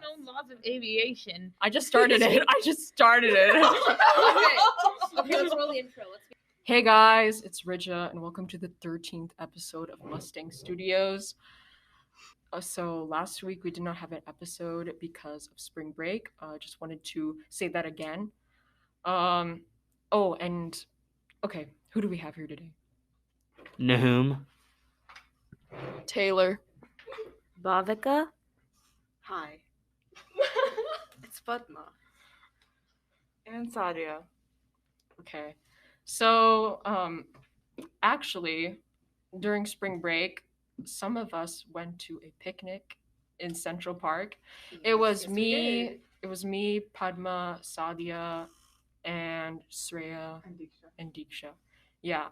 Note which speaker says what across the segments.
Speaker 1: unknown laws of aviation.
Speaker 2: I just started it.
Speaker 3: Okay, let's roll the intro.
Speaker 2: Hey guys, it's Rija, and welcome to the 13th episode of Mustang Studios. So last week we did not have an episode because of spring break. Just wanted to say that again. Okay, who do we have here today?
Speaker 4: Nahum.
Speaker 2: Taylor.
Speaker 1: Bhavika?
Speaker 3: Hi. It's Padma.
Speaker 2: And Sadia. Okay. So, actually, during spring break, some of us went to a picnic in Central Park. It was me, Padma, Sadia, and Sreya and Diksha. Yeah.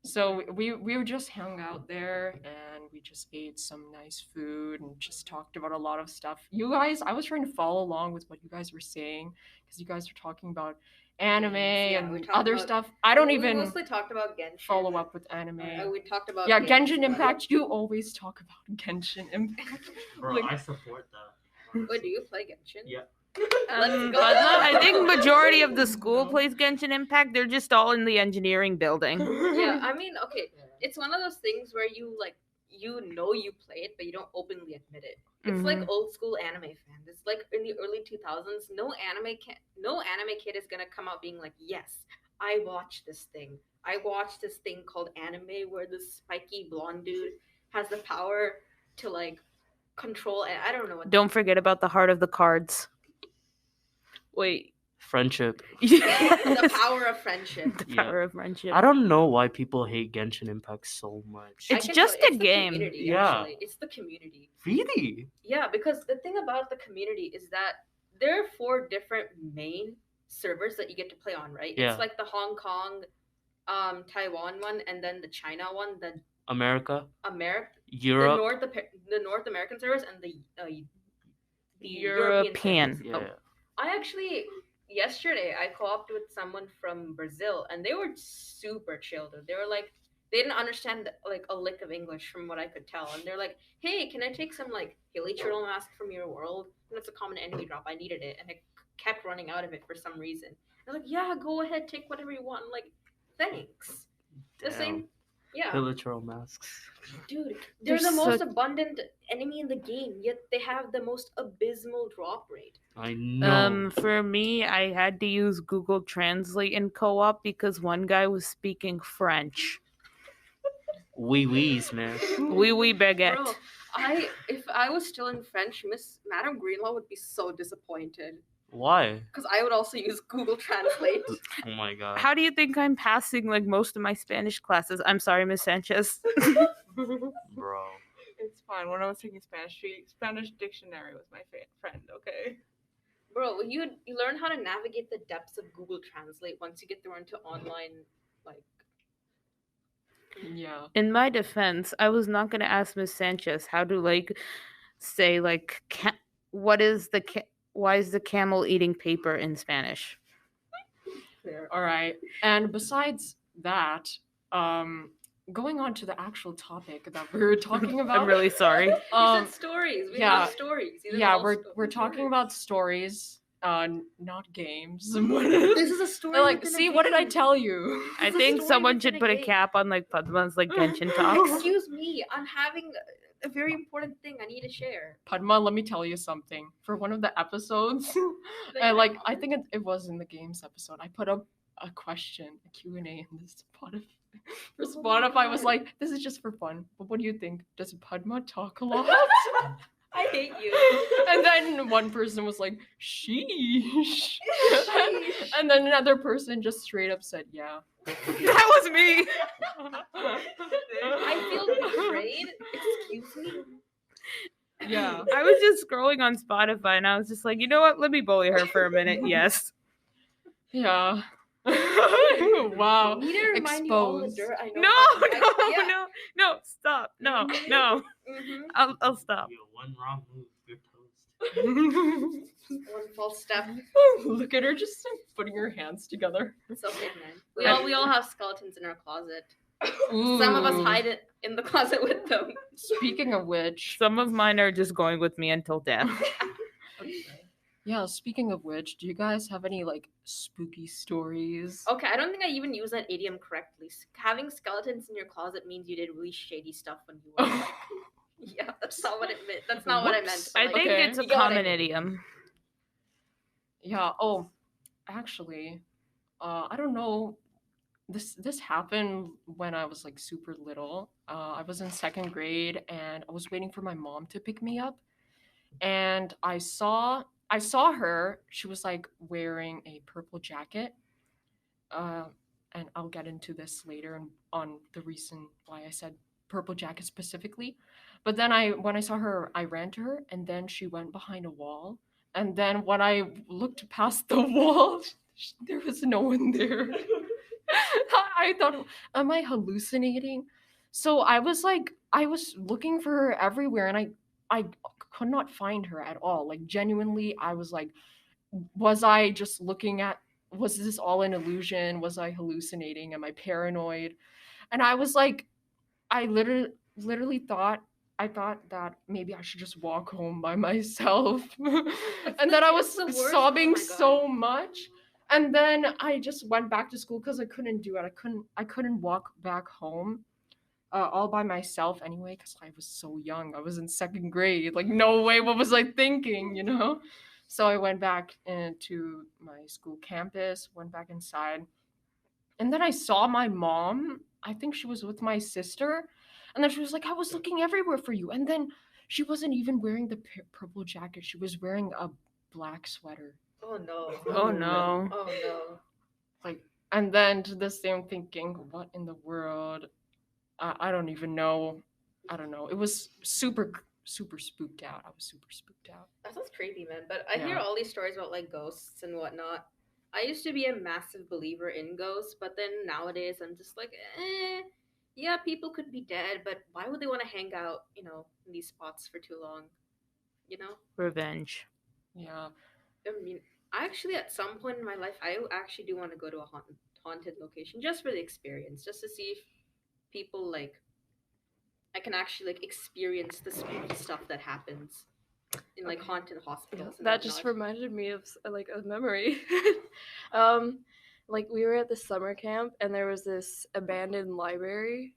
Speaker 2: So we just hung out there and we just ate some nice food and just talked about a lot of stuff. You guys, I was trying to follow along with what you guys were saying because you guys were talking about anime and other stuff. I don't even
Speaker 3: mostly talked about Genshin.
Speaker 2: Follow up with anime.
Speaker 3: We talked about
Speaker 2: Genshin Impact. You always talk about Genshin Impact.
Speaker 4: Bro, I support that.
Speaker 3: Wait, do you play Genshin?
Speaker 4: Yeah.
Speaker 3: Let's go.
Speaker 1: I think majority of the school plays Genshin Impact. They're just all in the engineering building.
Speaker 3: Yeah, I mean, okay, it's one of those things where you play it, but you don't openly admit it. It's like old school anime fans. It's like in the early 2000s, no anime kid is gonna come out being like, yes, I watched this thing. I watched this thing called anime where this spiky blonde dude has the power to like control. I don't know what.
Speaker 1: Don't forget about the heart of the cards. Wait.
Speaker 4: Friendship.
Speaker 3: The power of friendship.
Speaker 1: The power of friendship.
Speaker 4: I don't know why people hate Genshin Impact so much.
Speaker 1: It's just a game.
Speaker 4: Yeah.
Speaker 3: It's the community.
Speaker 4: Really?
Speaker 3: Yeah, because the thing about the community is that there are 4 different main servers that you get to play on, right?
Speaker 4: Yeah.
Speaker 3: It's like the Hong Kong, Taiwan one, and then the China one, the
Speaker 4: America,
Speaker 3: Europe,
Speaker 4: Europe,
Speaker 3: the North American servers, and the
Speaker 1: European.
Speaker 3: servers.
Speaker 4: yeah.
Speaker 3: I actually yesterday I co-opted with someone from Brazil, and they were super chill. Dude. They were like, they didn't understand like a lick of English from what I could tell, and they're like, "Hey, can I take some like hilly turtle mask from your world? And it's a common enemy drop. I needed it, and I kept running out of it for some reason." I was like, "Yeah, go ahead, take whatever you want." I'm like, thanks. The same. Yeah.
Speaker 4: Pillateral masks.
Speaker 3: Dude, they're the most abundant enemy in the game, yet they have the most abysmal drop rate.
Speaker 4: I know.
Speaker 1: For me, I had to use Google Translate in co-op because one guy was speaking French.
Speaker 4: Wee-wees, man.
Speaker 1: Oui, baguette.
Speaker 3: Bro, if I was still in French, Madame Greenlaw would be so disappointed.
Speaker 4: Why?
Speaker 3: Because I would also use Google Translate.
Speaker 4: Oh my god.
Speaker 1: How do you think I'm passing like most of my Spanish classes? I'm sorry, Miss Sanchez.
Speaker 4: Bro.
Speaker 5: It's fine. When I was taking Spanish dictionary was my friend, okay?
Speaker 3: Bro, you learn how to navigate the depths of Google Translate once you get through into online, like...
Speaker 2: Yeah.
Speaker 1: In my defense, I was not going to ask Miss Sanchez how to like say like why is the camel eating paper in Spanish?
Speaker 3: Fair.
Speaker 2: All right. And besides that, going on to the actual topic that we were talking about.
Speaker 1: I'm really sorry.
Speaker 3: You said stories. We have stories.
Speaker 2: We're talking about stories, not games.
Speaker 3: This is a story.
Speaker 2: Like, see, what did I tell you?
Speaker 1: I think someone should put a cap on like Padma's like Genshin talks.
Speaker 3: Excuse me, I'm having a very important thing I need to share.
Speaker 2: Padma, let me tell you something. For one of the episodes, I think it was in the games episode, I put up a question, a Q&A in this Spotify. For Spotify, I was like, this is just for fun. But what do you think? Does Padma talk a lot?
Speaker 3: I hate you.
Speaker 2: And then one person was like, sheesh. And then another person just straight up said, yeah.
Speaker 1: That was me.
Speaker 3: I feel betrayed. Excuse me.
Speaker 2: Yeah.
Speaker 1: I was just scrolling on Spotify and I was just like, you know what? Let me bully her for a minute. Yes.
Speaker 2: Yeah. Wow.
Speaker 3: Need to remind you all the
Speaker 2: Exposed.
Speaker 3: dirt I know.
Speaker 1: No, stop. No.
Speaker 3: Mm-hmm.
Speaker 1: I'll stop.
Speaker 4: Yo, one wrong move, you're toast.
Speaker 3: One false step.
Speaker 2: Look at her just putting her hands together.
Speaker 3: It's okay, man. We all have skeletons in our closet.
Speaker 2: Ooh.
Speaker 3: Some of us hide it in the closet with them.
Speaker 2: Speaking of which,
Speaker 1: Some of mine are just going with me until death.
Speaker 2: Yeah, speaking of which, do you guys have any like spooky stories?
Speaker 3: Okay, I don't think I even use that idiom correctly. Having skeletons in your closet means you did really shady stuff when you were like. Yeah, that's not what it meant. That's not what I meant.
Speaker 2: Whoops.
Speaker 3: but,
Speaker 1: I
Speaker 3: like,
Speaker 1: think
Speaker 2: Okay.
Speaker 1: it's a
Speaker 3: you get what I
Speaker 1: common
Speaker 3: mean.
Speaker 1: idiom.
Speaker 2: Yeah. Oh, actually, I don't know. This happened when I was like super little. I was in second grade and I was waiting for my mom to pick me up, and I saw her. She was like wearing a purple jacket. Uh, and I'll get into this later on the reason why I said purple jacket specifically. But then when I saw her, I ran to her, and then she went behind a wall. And then when I looked past the wall, there was no one there. I thought, am I hallucinating? So I was looking for her everywhere, and I could not find her at all. Like genuinely, I was like, was I just looking at? Was this all an illusion? Was I hallucinating? Am I paranoid? And I was like, I literally thought. I thought that maybe I should just walk home by myself. And then I was
Speaker 3: the worst. Oh
Speaker 2: sobbing
Speaker 3: my God.
Speaker 2: so much. And then I just went back to school because I couldn't do it. I couldn't walk back home all by myself anyway because I was so young. I was in second grade. Like, no way. What was I thinking, you know? So I went back into my school campus, went back inside. And then I saw my mom. I think she was with my sister. And then she was like, I was looking everywhere for you. And then she wasn't even wearing the purple jacket. She was wearing a black sweater.
Speaker 3: Oh no.
Speaker 1: Oh no.
Speaker 3: Oh no.
Speaker 2: Like, and then to this day, I'm thinking, what in the world? I don't even know. I don't know. It was super spooked out. I was super spooked out.
Speaker 3: That sounds creepy, man. But I hear
Speaker 2: Yeah.
Speaker 3: all these stories about like ghosts and whatnot. I used to be a massive believer in ghosts, but then nowadays I'm just like, yeah, people could be dead, but why would they want to hang out, in these spots for too long? You know?
Speaker 1: Revenge.
Speaker 2: Yeah.
Speaker 3: I mean, I actually, at some point in my life, I actually do want to go to a haunted location just for the experience, just to see if people like I can actually like experience the spooky stuff that happens in like haunted hospitals. And
Speaker 6: That just
Speaker 3: whatnot.
Speaker 6: reminded me of like a memory. Like we were at the summer camp and there was this abandoned library,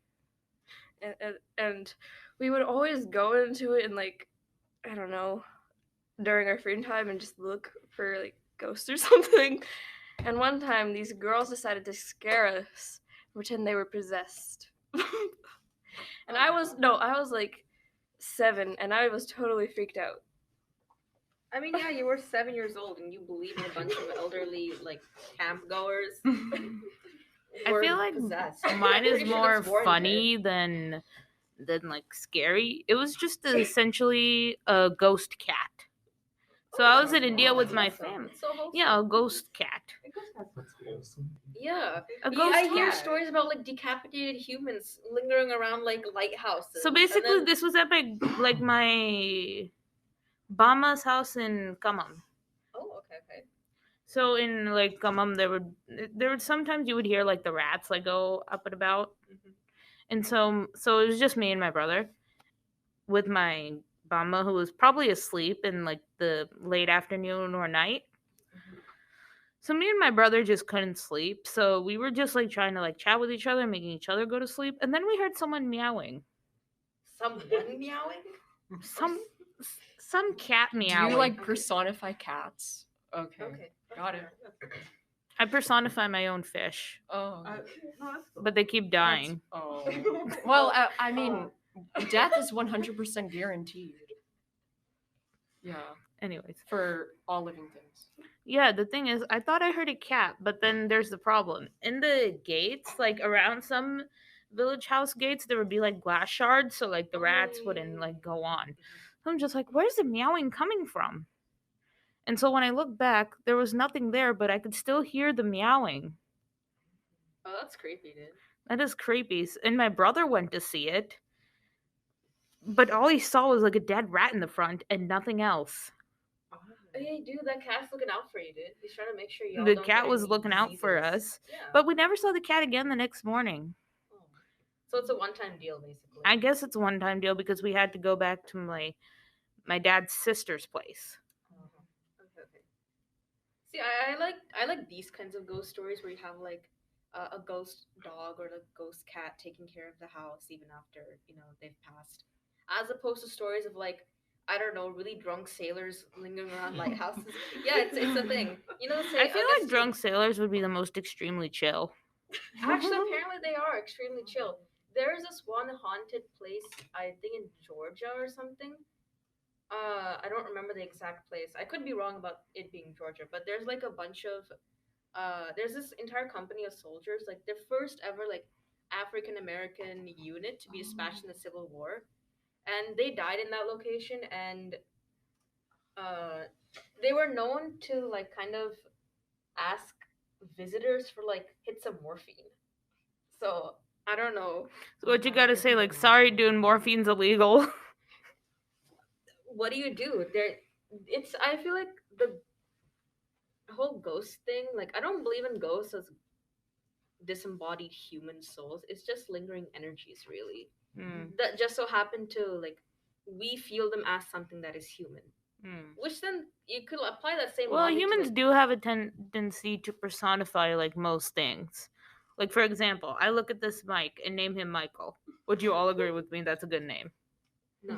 Speaker 6: and we would always go into it and like I don't know during our free time and just look for like ghosts or something. And one time these girls decided to scare us, pretend they were possessed. And I was like 7 and I was totally freaked out.
Speaker 3: I mean, yeah, you were 7 years old and you believe in a bunch of elderly like camp goers.
Speaker 1: I feel like mine is more funny than like scary. It was just essentially a ghost cat. So I was in India with my family. Yeah, a ghost cat.
Speaker 4: That's awesome.
Speaker 3: Yeah,
Speaker 1: A ghost
Speaker 3: I hear
Speaker 1: cat.
Speaker 3: stories about like decapitated humans lingering around like lighthouses.
Speaker 1: So
Speaker 3: and
Speaker 1: basically,
Speaker 3: then-
Speaker 1: this was at my Bama's house in Kamam.
Speaker 3: Oh, okay.
Speaker 1: So in like Kamam, there would sometimes you would hear like the rats like go up and about, and so it was just me and my brother with my Bama who was probably asleep in like the late afternoon or night. So me and my brother just couldn't sleep, so we were just like trying to like chat with each other, making each other go to sleep, and then we heard someone meowing.
Speaker 3: Someone meowing?
Speaker 1: Some cat
Speaker 2: Do
Speaker 1: meowing.
Speaker 2: you like personify cats? Okay.
Speaker 3: Okay.
Speaker 2: Got it.
Speaker 1: I personify my own fish,
Speaker 2: Oh.
Speaker 5: No, that's cool.
Speaker 1: but they keep dying.
Speaker 2: Oh. Well, I mean, death is 100% guaranteed. Yeah,
Speaker 1: Anyways,
Speaker 2: for all living things.
Speaker 1: yeah, the thing is, I thought I heard a cat, but then there's the problem. In the gates, like around some village house gates, there would be like glass shards, so like the rats wouldn't like go on. So I'm just like, where's the meowing coming from? And so when I looked back, there was nothing there, but I could still hear the meowing.
Speaker 3: Oh, that's creepy, dude.
Speaker 1: That is creepy. And my brother went to see it, but all he saw was like a dead rat in the front and nothing else.
Speaker 3: Hey, dude, that cat's looking out for you, dude. He's trying to make sure you.
Speaker 1: The cat was looking out for us,
Speaker 3: Yeah.
Speaker 1: but we never saw the cat again the next morning.
Speaker 3: Oh. So it's a one-time deal, basically.
Speaker 1: I guess it's a one-time deal because we had to go back to my dad's sister's place.
Speaker 3: Okay. See, I like these kinds of ghost stories where you have like a ghost dog or a ghost cat taking care of the house even after they've passed, as opposed to stories of like I don't know really drunk sailors lingering around lighthouses. Yeah, it's a thing.
Speaker 1: I feel like drunk sailors would be the most extremely chill.
Speaker 3: Actually, apparently they are extremely chill. There's this one haunted place, I think in Georgia or something. I don't remember the exact place. I could be wrong about it being Georgia, but there's like a bunch of there's this entire company of soldiers, like their first ever like African American unit to be dispatched in the Civil War, and they died in that location, and uh, they were known to like kind of ask visitors for like hits of morphine. So I don't know.
Speaker 1: So what you gotta say, like, sorry, dude, morphine's illegal.
Speaker 3: What do you do? It's. I feel like the whole ghost thing. Like, I don't believe in ghosts as disembodied human souls. It's just lingering energies, really. That just so happen to like we feel them as something that is human. Which then you could apply that same.
Speaker 1: Well,
Speaker 3: logic
Speaker 1: humans
Speaker 3: to,
Speaker 1: do have a tendency to personify like most things. Like, for example, I look at this Mike and name him Michael. Would you all agree with me? That's a good name.
Speaker 3: No.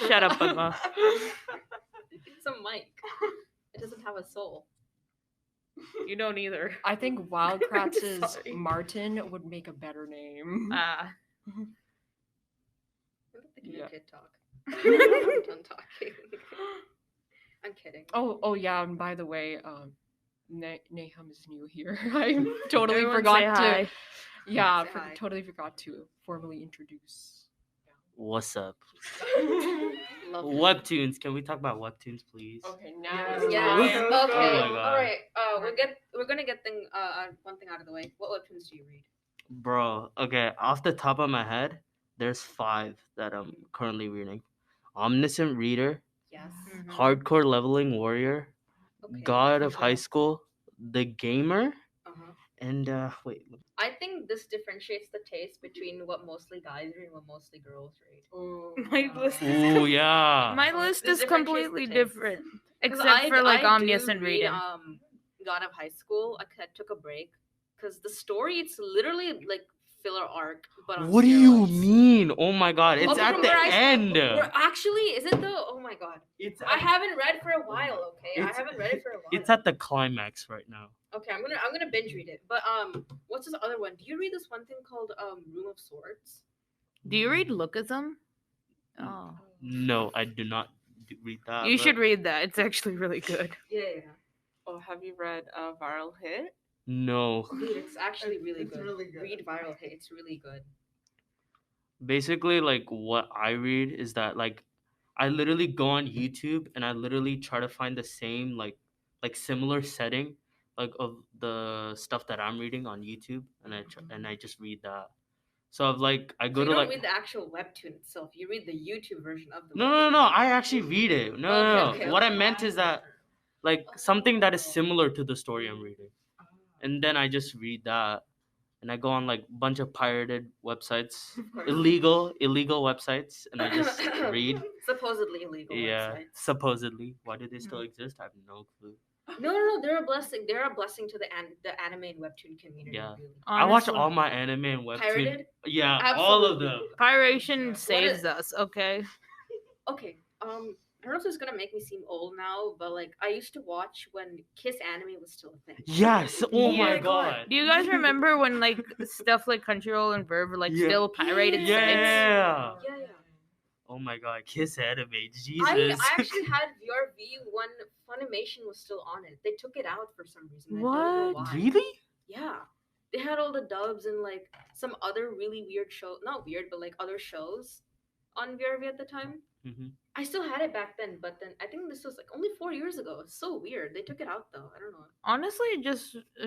Speaker 1: Shut up, Bugma.
Speaker 3: It's a mic. It doesn't have a soul.
Speaker 1: You don't either.
Speaker 2: I think Wildcrats'
Speaker 1: Sorry.
Speaker 2: Martin would make a better name.
Speaker 3: I'm thinking
Speaker 2: Yeah.
Speaker 3: of kid talk. I'm done talking. I'm kidding.
Speaker 2: Oh yeah, and by the way, Nahum is new here. I totally
Speaker 1: Everyone
Speaker 2: forgot
Speaker 1: say
Speaker 2: to.
Speaker 1: hi.
Speaker 2: Yeah,
Speaker 3: Say hi.
Speaker 2: totally forgot to formally introduce.
Speaker 7: What's up?
Speaker 3: Love
Speaker 7: Webtoons. Can we talk about Webtoons, please?
Speaker 2: Okay, now
Speaker 3: Yeah.
Speaker 2: it's
Speaker 3: Yeah.
Speaker 2: time.
Speaker 3: Okay.
Speaker 7: Oh my God.
Speaker 3: All right. We're gonna get one thing out of the way. What webtoons do you read?
Speaker 7: Bro, okay, off the top of my head, there's 5 that I'm currently reading. Omniscient Reader,
Speaker 3: Yes.
Speaker 7: Hardcore Leveling Warrior,
Speaker 3: Okay.
Speaker 7: God of
Speaker 2: Okay.
Speaker 7: High School, The Gamer,
Speaker 3: Uh-huh.
Speaker 7: and wait.
Speaker 3: I think this differentiates the taste between what mostly guys read and what mostly girls read.
Speaker 1: My list is
Speaker 7: Ooh, yeah.
Speaker 1: my list
Speaker 3: This
Speaker 1: is
Speaker 3: differentiates
Speaker 1: completely
Speaker 3: the taste.
Speaker 1: different,
Speaker 3: 'Cause
Speaker 1: except for like
Speaker 3: I do
Speaker 1: omniscient
Speaker 3: read,
Speaker 1: reading.
Speaker 3: God of High School. I took a break because the story it's literally like filler arc. But on
Speaker 7: What do you
Speaker 3: steroids.
Speaker 7: mean? Oh my god, it's
Speaker 3: Okay,
Speaker 7: at
Speaker 3: from
Speaker 7: the
Speaker 3: where I-
Speaker 7: end.
Speaker 3: Actually, is it though? Oh my god.
Speaker 7: It's
Speaker 3: I haven't read for a while. Okay, I
Speaker 7: It's-
Speaker 3: haven't read it for a while.
Speaker 7: It's at the climax right now.
Speaker 3: Okay, I'm gonna binge read it. But what's this other one? Do you read this one thing called Room of Swords?
Speaker 1: Do you read Lookism? Oh,
Speaker 7: No, I do not read that.
Speaker 1: you
Speaker 7: but-
Speaker 1: should read that. It's actually really good.
Speaker 3: Yeah.
Speaker 5: Oh, have you read Viral Hit?
Speaker 7: No.
Speaker 3: Dude, it's actually really
Speaker 5: It's
Speaker 3: good.
Speaker 5: really good.
Speaker 3: Read Viral Hate. It's really good.
Speaker 7: Basically, like what I read is that like I literally go on YouTube and I literally try to find the same like similar setting like of the stuff that I'm reading on YouTube, and I just read that. So I've like I
Speaker 3: So
Speaker 7: go
Speaker 3: you
Speaker 7: to
Speaker 3: don't
Speaker 7: like
Speaker 3: read the actual webtoon itself. You read the YouTube version of the.
Speaker 7: no,
Speaker 3: webtoon.
Speaker 7: I actually read it. No,
Speaker 3: Okay,
Speaker 7: What I
Speaker 3: okay.
Speaker 7: meant is that like something that is similar to the story I'm reading, and then I just read that, and I go on like bunch of pirated websites,
Speaker 3: Of course.
Speaker 7: illegal websites, and I just read.
Speaker 3: Supposedly illegal
Speaker 7: Yeah,
Speaker 3: websites.
Speaker 7: supposedly. Why do they still exist? I have no clue.
Speaker 3: No, they're a blessing. They're a blessing to the anime and webtoon community.
Speaker 7: Yeah.
Speaker 3: Really.
Speaker 7: I watch
Speaker 1: Honestly,
Speaker 7: all my anime and webtoon.
Speaker 3: Pirated?
Speaker 7: Yeah, all of
Speaker 3: Absolutely.
Speaker 7: them.
Speaker 1: Piration saves us. Okay.
Speaker 3: Okay. I don't know if this is gonna make me seem old now, but like I used to watch when Kiss anime was still a thing.
Speaker 7: Yes. Oh
Speaker 1: Yeah.
Speaker 7: my god.
Speaker 1: Do you guys remember when like stuff like Crunchyroll and Verve were like
Speaker 7: Yeah.
Speaker 1: still pirated sites?
Speaker 7: Yeah.
Speaker 3: Yeah.
Speaker 7: Oh my god, Kiss anime. Jesus.
Speaker 3: I actually had VRV when Funimation was still on it. They took it out for some reason. I don't know
Speaker 1: What?
Speaker 3: why.
Speaker 7: Really?
Speaker 3: Yeah. They had all the dubs and like some other really weird show, not weird, but like other shows on VRV at the time.
Speaker 7: Mhm.
Speaker 3: I still had it back then, but then I think this was like only 4 years ago. It's so weird. They took it out though. I don't know.
Speaker 1: Honestly, it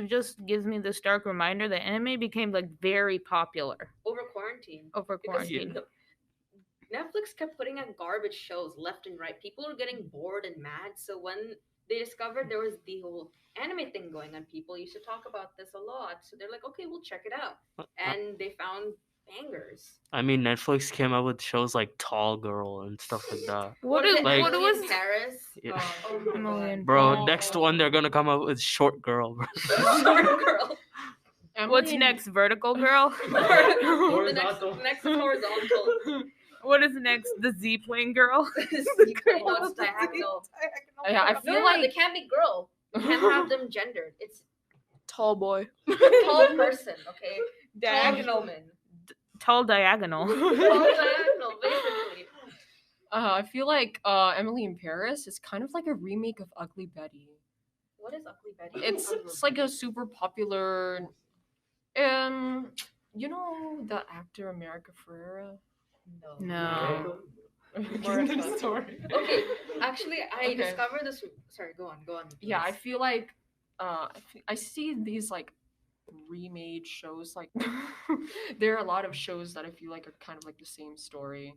Speaker 1: just gives me this stark reminder that anime became like very popular
Speaker 3: Over quarantine.
Speaker 1: over
Speaker 3: Because
Speaker 1: quarantine.
Speaker 3: Netflix kept putting out garbage shows left and right. People were getting bored and mad. So when they discovered there was the whole anime thing going on, people used to talk about this a lot. So they're like, okay, we'll check it out. And they found bangers.
Speaker 7: I mean, Netflix came out with shows like Tall Girl and stuff like that.
Speaker 1: What
Speaker 3: is
Speaker 1: is
Speaker 3: it?
Speaker 7: like-
Speaker 1: what
Speaker 3: Emily in
Speaker 1: was
Speaker 3: Paris?
Speaker 7: Yeah.
Speaker 3: Oh my
Speaker 1: Emily in
Speaker 3: god.
Speaker 7: Bro,
Speaker 2: Oh.
Speaker 7: next one they're gonna come out with Short Girl, bro.
Speaker 3: Short girl.
Speaker 1: what's
Speaker 2: Emily in-
Speaker 1: next? Vertical girl.
Speaker 3: The next is horizontal.
Speaker 1: What is next? The Z plane girl.
Speaker 3: No, it's diagonal.
Speaker 2: Yeah, I
Speaker 3: No,
Speaker 2: feel
Speaker 3: no,
Speaker 2: like
Speaker 3: they can't be girl. You can't have them gendered. It's
Speaker 6: Tall boy.
Speaker 3: tall person, okay? Tall
Speaker 1: Diagonal.
Speaker 3: woman.
Speaker 1: Tall diagonal.
Speaker 3: Tall diagonal, basically.
Speaker 2: I feel like Emily in Paris is kind of like a remake of Ugly Betty.
Speaker 3: What is Ugly Betty?
Speaker 2: It's like a super popular you know the actor America Ferrera?
Speaker 1: No.
Speaker 2: Sorry.
Speaker 3: Okay, actually, I
Speaker 2: Okay.
Speaker 3: discovered this. Sorry, go on.
Speaker 2: Yeah, I
Speaker 3: please.
Speaker 2: feel like I see these like remade shows like there are a lot of shows that I feel like are kind of like the same story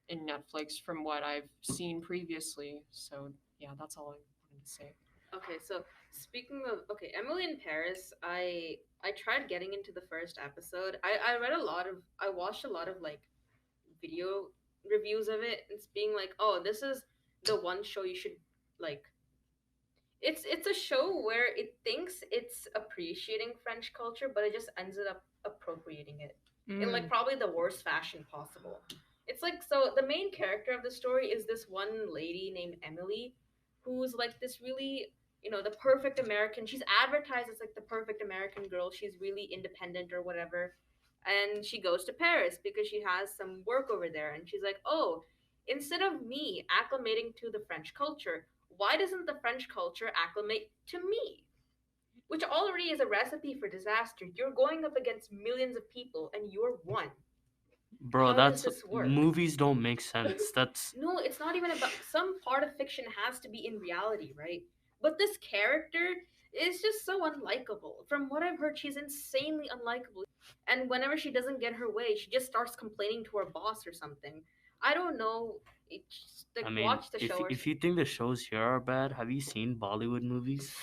Speaker 2: in Netflix from what I've seen previously. So yeah, that's all I wanted to say.
Speaker 3: Okay, so speaking of Emily in Paris, I tried getting into the first episode. I watched a lot of like video reviews of it. It's being like, oh, this is the one show you should like. It's a show where it thinks it's appreciating French culture, but it just ends up appropriating it in like probably the worst fashion possible. It's like, so the main character of the story is this one lady named Emily, who's like this really, the perfect American. She's advertised as like the perfect American girl. She's really independent or whatever. And she goes to Paris because she has some work over there. And she's like, oh, instead of me acclimating to the French culture, why doesn't the French culture acclimate to me? Which already is a recipe for disaster. You're going up against millions of people and you're one.
Speaker 7: Bro,
Speaker 3: How does
Speaker 7: that's
Speaker 3: this work?
Speaker 7: movies don't make sense. That's
Speaker 3: No, it's not even about, some part of fiction has to be in reality, right? But this character is just so unlikable. From what I've heard, she's insanely unlikable. And whenever she doesn't get her way, she just starts complaining to her boss or something. I don't know. It's like,
Speaker 7: I mean,
Speaker 3: watch the show.
Speaker 7: if you think the shows here are bad, have you seen Bollywood movies?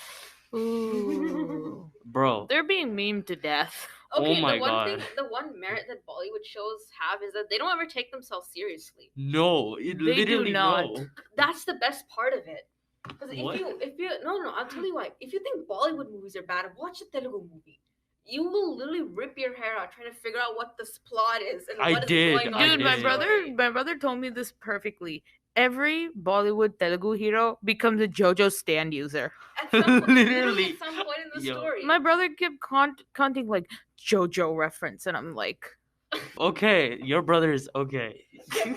Speaker 1: Ooh.
Speaker 7: Bro,
Speaker 1: They're being memed to death.
Speaker 3: Okay,
Speaker 7: oh my
Speaker 3: the one
Speaker 7: God.
Speaker 3: thing, the one merit that Bollywood shows have is that they don't ever take themselves seriously.
Speaker 7: no,
Speaker 1: They do
Speaker 7: literally
Speaker 1: not.
Speaker 7: no.
Speaker 3: That's the best part of it. Because
Speaker 7: What?
Speaker 3: if you no, I'll tell you why. If you think Bollywood movies are bad, watch a Telugu movie. You will literally rip your hair out trying to figure out what this plot is and
Speaker 7: I
Speaker 3: what is
Speaker 7: did,
Speaker 3: going on.
Speaker 7: I
Speaker 1: Dude,
Speaker 3: in
Speaker 1: my
Speaker 3: the
Speaker 7: did.
Speaker 3: story.
Speaker 1: brother told me this perfectly. Every Bollywood Telugu hero becomes a JoJo stand user.
Speaker 3: At some point, literally
Speaker 7: Literally.
Speaker 3: at some point in the
Speaker 7: Yo.
Speaker 3: story.
Speaker 1: My brother kept counting like JoJo reference, and I'm like,
Speaker 7: Okay, your brother is okay.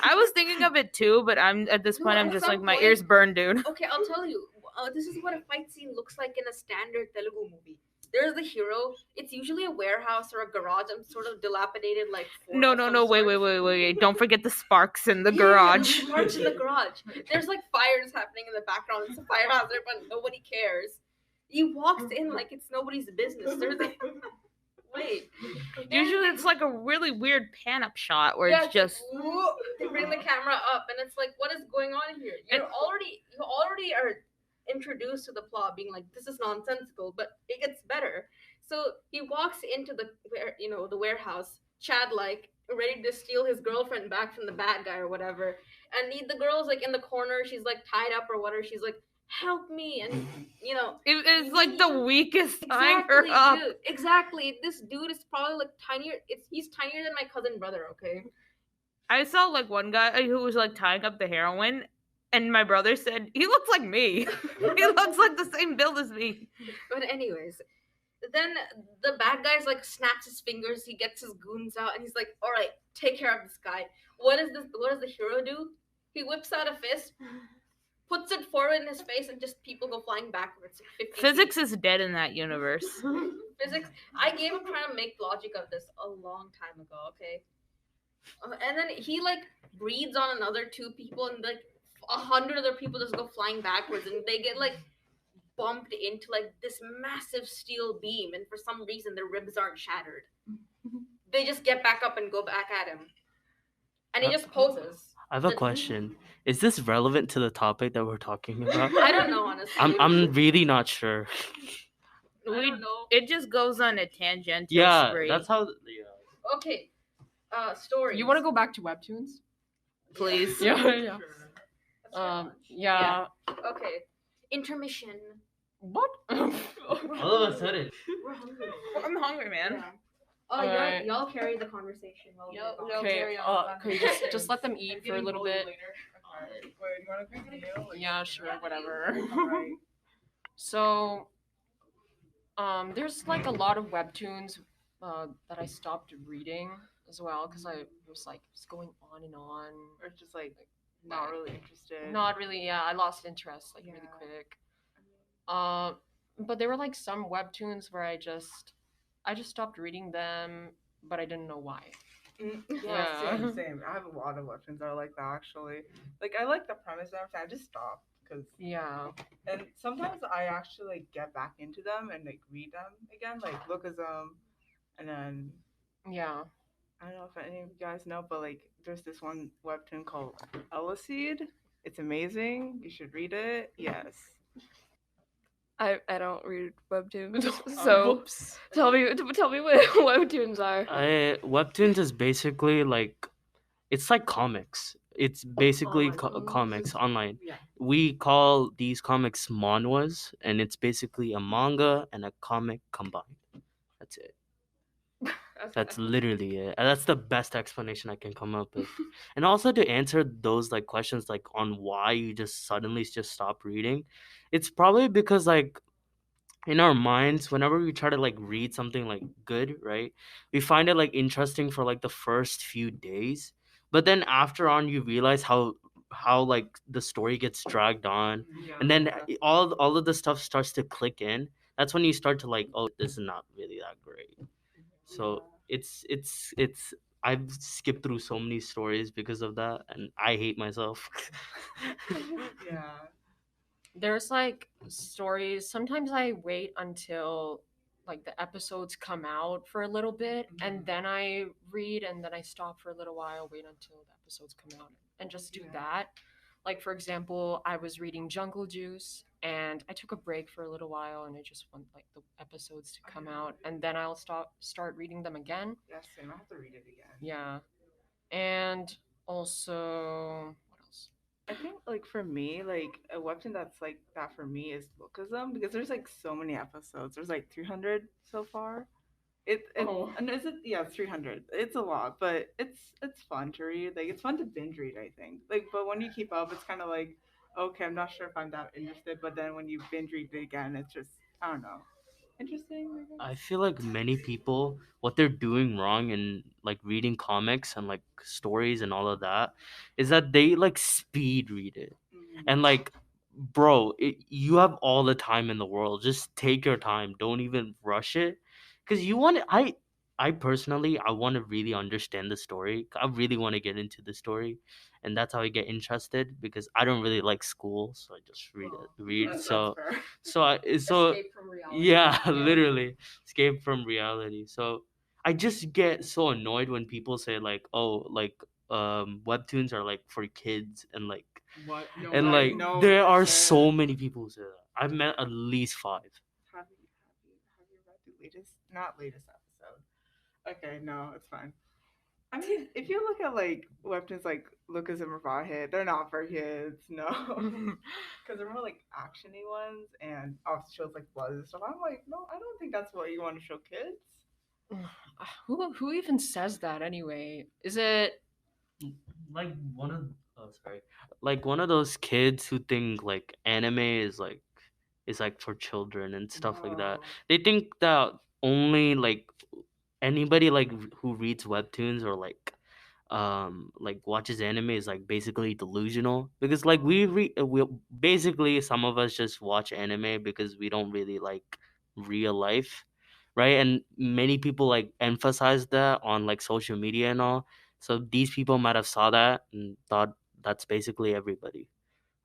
Speaker 1: I was thinking of it too, but I'm at this
Speaker 3: No,
Speaker 1: point I'm
Speaker 3: at
Speaker 1: just
Speaker 3: some
Speaker 1: like my
Speaker 3: point-
Speaker 1: ears burned, dude.
Speaker 3: Okay, I'll tell you. This is what a fight scene looks like in a standard Telugu movie. There's the hero. It's usually a warehouse or a garage, some sort of dilapidated like. fort
Speaker 1: No,
Speaker 3: of
Speaker 1: no,
Speaker 3: some
Speaker 1: no,
Speaker 3: sort.
Speaker 1: wait. Don't forget the sparks in the
Speaker 3: Yeah,
Speaker 1: garage.
Speaker 3: the sparks in the garage. There's like fires happening in the background. It's a fire hazard, but nobody cares. He walks in like it's nobody's business. There's like, wait.
Speaker 1: Usually it's like a really weird pan up shot where
Speaker 3: Yeah,
Speaker 1: it's just
Speaker 3: like, whoop, they bring the camera up, and it's like, what is going on here? You already are introduced to the plot, being like, this is nonsensical, but it gets better. So he walks into the warehouse, Chad like ready to steal his girlfriend back from the bad guy or whatever, and the girl's like in the corner, she's like tied up or whatever. She's like, help me, and
Speaker 1: it's like the weakest tying her up.
Speaker 3: dude, exactly. This dude is probably like tinier. He's tinier than my cousin brother. Okay.
Speaker 1: I saw like one guy who was like tying up the heroin, and my brother said he looks like me. He looks like the same build as me.
Speaker 3: But anyways, then the bad guy's like snaps his fingers. He gets his goons out, and he's like, "All right, take care of this guy." What does the hero do? He whips out a fist, puts it forward in his face, and just people go flying backwards. 50
Speaker 1: Physics is dead in that universe.
Speaker 3: Physics. I gave up trying to make logic of this a long time ago. Okay. And then he like breathes on another 2 people, and like 100 other people just go flying backwards, and they get like bumped into like this massive steel beam, and for some reason their ribs aren't shattered. They just get back up and go back at him, and he just poses.
Speaker 7: I have a question. Is this relevant to the topic that we're talking about?
Speaker 3: I don't know, honestly.
Speaker 7: I'm really not sure.
Speaker 3: I don't know.
Speaker 1: It just goes on a tangential
Speaker 7: Yeah,
Speaker 1: spree.
Speaker 7: that's how. Yeah.
Speaker 3: Okay, Stories.
Speaker 2: You want to go back to Webtoons?
Speaker 1: Please.
Speaker 2: Yeah, yeah.
Speaker 4: Sure.
Speaker 2: Yeah.
Speaker 3: Okay. Intermission.
Speaker 2: What?
Speaker 7: All of a sudden.
Speaker 3: We're hungry.
Speaker 1: I'm hungry, man.
Speaker 3: Oh,
Speaker 2: Alright.
Speaker 3: y'all carry the conversation while we
Speaker 1: Y'all-
Speaker 3: go.
Speaker 1: y'all
Speaker 2: Okay,
Speaker 1: carry on.
Speaker 2: okay, just let them eat for a little bit.
Speaker 5: Wait, you want to continue?
Speaker 2: Yeah, sure, whatever.
Speaker 5: Alright.
Speaker 2: So, there's like a lot of webtoons that I stopped reading as well because I was like it's going on and on.
Speaker 5: Or just like not really interested.
Speaker 2: Not really. Yeah, I lost interest like really
Speaker 5: Yeah.
Speaker 2: quick. But there were like some webtoons where I just stopped reading them, but I didn't know why.
Speaker 5: Yeah,
Speaker 2: Yeah.
Speaker 5: same. I have a lot of webtoons that are like that actually. Like I like the premise and everything. I just stopped because,
Speaker 2: Yeah.
Speaker 5: and sometimes I actually like get back into them and like read them again, like look at them, and then
Speaker 2: Yeah.
Speaker 5: I don't know if any of you guys know, but like there's this one webtoon called Seed. It's amazing. You should read it. Yes.
Speaker 6: I don't read webtoons, so
Speaker 2: Whoops.
Speaker 6: tell me what webtoons are.
Speaker 7: Webtoons is basically like it's like comics. It's basically
Speaker 5: Online.
Speaker 7: comics online.
Speaker 5: Yeah.
Speaker 7: We call these comics manhwas, and it's basically a manga and a comic combined. That's it. That's literally it. And that's the best explanation I can come up with. And also to answer those like questions like on why you just suddenly just stop reading, it's probably because like in our minds whenever we try to like read something like good, right, we find it like interesting for like the first few days, but then after on you realize how like the story gets dragged on, and then all of the stuff starts to click in. That's when you start to like, oh, this is not really that great. So it's I've skipped through so many stories because of that, and I hate myself.
Speaker 5: Yeah.
Speaker 2: There's like stories. Sometimes I wait until like the episodes come out for a little bit and then I read and then I stop for a little while, wait until the episodes come out and just do that. Like for example, I was reading Jungle Juice and I took a break for a little while and I just want like the episodes to come out and then I'll start reading them again.
Speaker 5: Yeah, same. I have to read it again.
Speaker 2: Yeah. And also what else?
Speaker 5: I think like for me, like a webtoon that's like that for me is Lookism because there's like so many episodes. There's like 300 so far.
Speaker 2: Oh.
Speaker 5: And is it yeah, it's 300. It's a lot, but it's fun to read. Like it's fun to binge read, I think. Like but when you keep up, it's kind of like okay, I'm not sure if I'm that interested, but then when you binge read it again, it's just I don't know. Interesting, I guess.
Speaker 7: I feel like many people, what they're doing wrong in like reading comics and like stories and all of that, is that they like speed read it. And like, bro, you have all the time in the world. Just take your time. Don't even rush it, because you want. I personally, I want to really understand the story. I really want to get into the story, and that's how I get interested. Because I don't really like school, so I just read.
Speaker 5: That's
Speaker 7: So
Speaker 5: fair.
Speaker 7: so I so
Speaker 2: Escape from reality.
Speaker 7: yeah, literally escape from reality. So I just get so annoyed when people say like, oh, like webtoons are like for kids, and like
Speaker 5: What? No,
Speaker 7: and
Speaker 5: I
Speaker 7: like
Speaker 5: know
Speaker 7: there
Speaker 5: what
Speaker 7: are
Speaker 5: you
Speaker 7: so
Speaker 5: said.
Speaker 7: many people who say that. I've met at least 5.
Speaker 5: Have you read the latest? Not latest episode. Okay, no, it's fine. I mean, if you look at like webtoons like Lucas and Ravahid, they're not for kids, no, because they're more like actiony ones and obviously shows like blood and stuff. I'm like, no, I don't think that's what you want to show kids.
Speaker 2: Who even says that anyway? Is it
Speaker 7: Like like one of those kids who think like anime is like for children and stuff like that.
Speaker 5: No.
Speaker 7: They think that only like anybody like who reads webtoons or like watches anime is like basically delusional, because like we basically some of us just watch anime because we don't really like real life, right? And many people like emphasize that on like social media and all. So these people might have saw that and thought that's basically everybody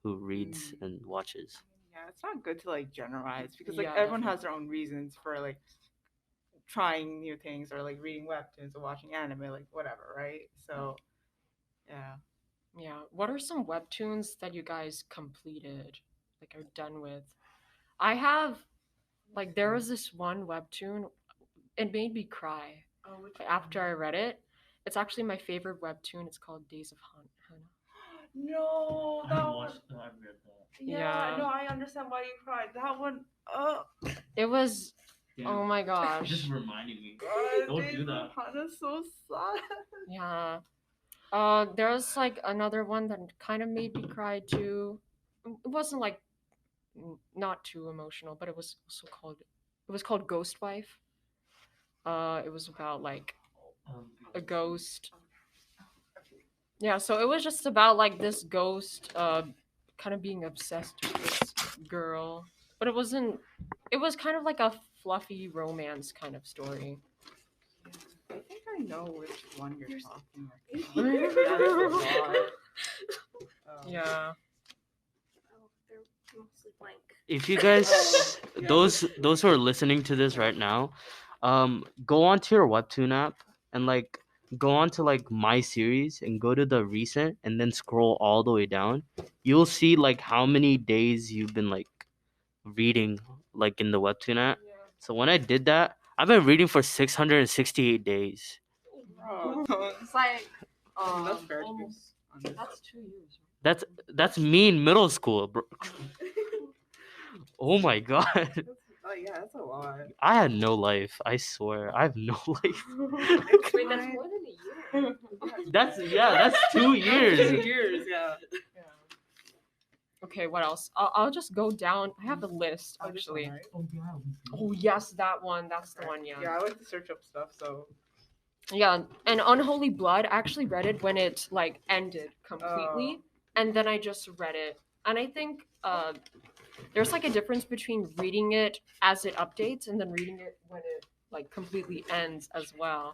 Speaker 7: who reads and watches.
Speaker 5: Yeah, it's not good to like generalize because like
Speaker 2: Yeah,
Speaker 5: everyone has their own reasons for like trying new things or like reading webtoons or watching anime, like whatever, right? So, yeah.
Speaker 2: yeah? What are some webtoons that you guys completed, like are done with? I have, like, there was this one webtoon. It made me cry
Speaker 5: Oh, which
Speaker 2: after I read it. It's actually my favorite webtoon. It's called Days of Hannah.
Speaker 5: No,
Speaker 7: I
Speaker 5: that
Speaker 7: haven't
Speaker 5: one.
Speaker 7: watched. I haven't read that.
Speaker 5: Yeah,
Speaker 2: Yeah.
Speaker 5: no, I understand why you cried. That one. Oh,
Speaker 2: It was.
Speaker 7: Damn,
Speaker 2: Oh my
Speaker 7: just
Speaker 2: gosh.
Speaker 7: reminding me.
Speaker 5: God,
Speaker 7: Don't
Speaker 5: Days
Speaker 7: do
Speaker 5: of
Speaker 7: that.
Speaker 5: Hannah's so sad.
Speaker 2: Yeah. There was like another one that kind of made me cry too. It wasn't like not too emotional, but it was also called. It was called Ghost Wife. It was about like a ghost. Yeah, so it was just about like this ghost, kind of being obsessed with this girl, but it wasn't. It was kind of like a fluffy romance kind of story.
Speaker 5: I think I know which one you're talking about.
Speaker 2: That's
Speaker 5: That's a lot.
Speaker 2: Yeah.
Speaker 6: Oh, they're mostly blank.
Speaker 7: If you guys,
Speaker 5: Yeah.
Speaker 7: those who are listening to this right now, go onto your Webtoon app and like go on to like my series and go to the recent and then scroll all the way down. You'll see like how many days you've been like reading like in the Webtoon app. So when I did that, I've been reading for 668 days.
Speaker 5: Bro.
Speaker 2: It's like
Speaker 5: That's fair to be
Speaker 2: almost.
Speaker 5: honest.
Speaker 2: That's 2 years.
Speaker 7: That's me in middle school, bro. Oh my god.
Speaker 5: Oh yeah, that's a lot.
Speaker 7: I had no life. I swear. I have no life.
Speaker 3: Wait, that's more than a year.
Speaker 7: That's 2 years.
Speaker 5: 2 years, yeah.
Speaker 2: Okay, what else? I'll just go down. I have a list
Speaker 5: Oh, this one,
Speaker 2: actually.
Speaker 5: right?
Speaker 7: Oh yeah.
Speaker 2: Oh yes, that one. That's the one.
Speaker 5: Yeah,
Speaker 2: Yeah.
Speaker 5: I like to search up stuff, so.
Speaker 2: Yeah, and Unholy Blood. I actually read it when it like ended completely, and then I just read it. And I think there's like a difference between reading it as it updates and then reading it when it like completely ends as well.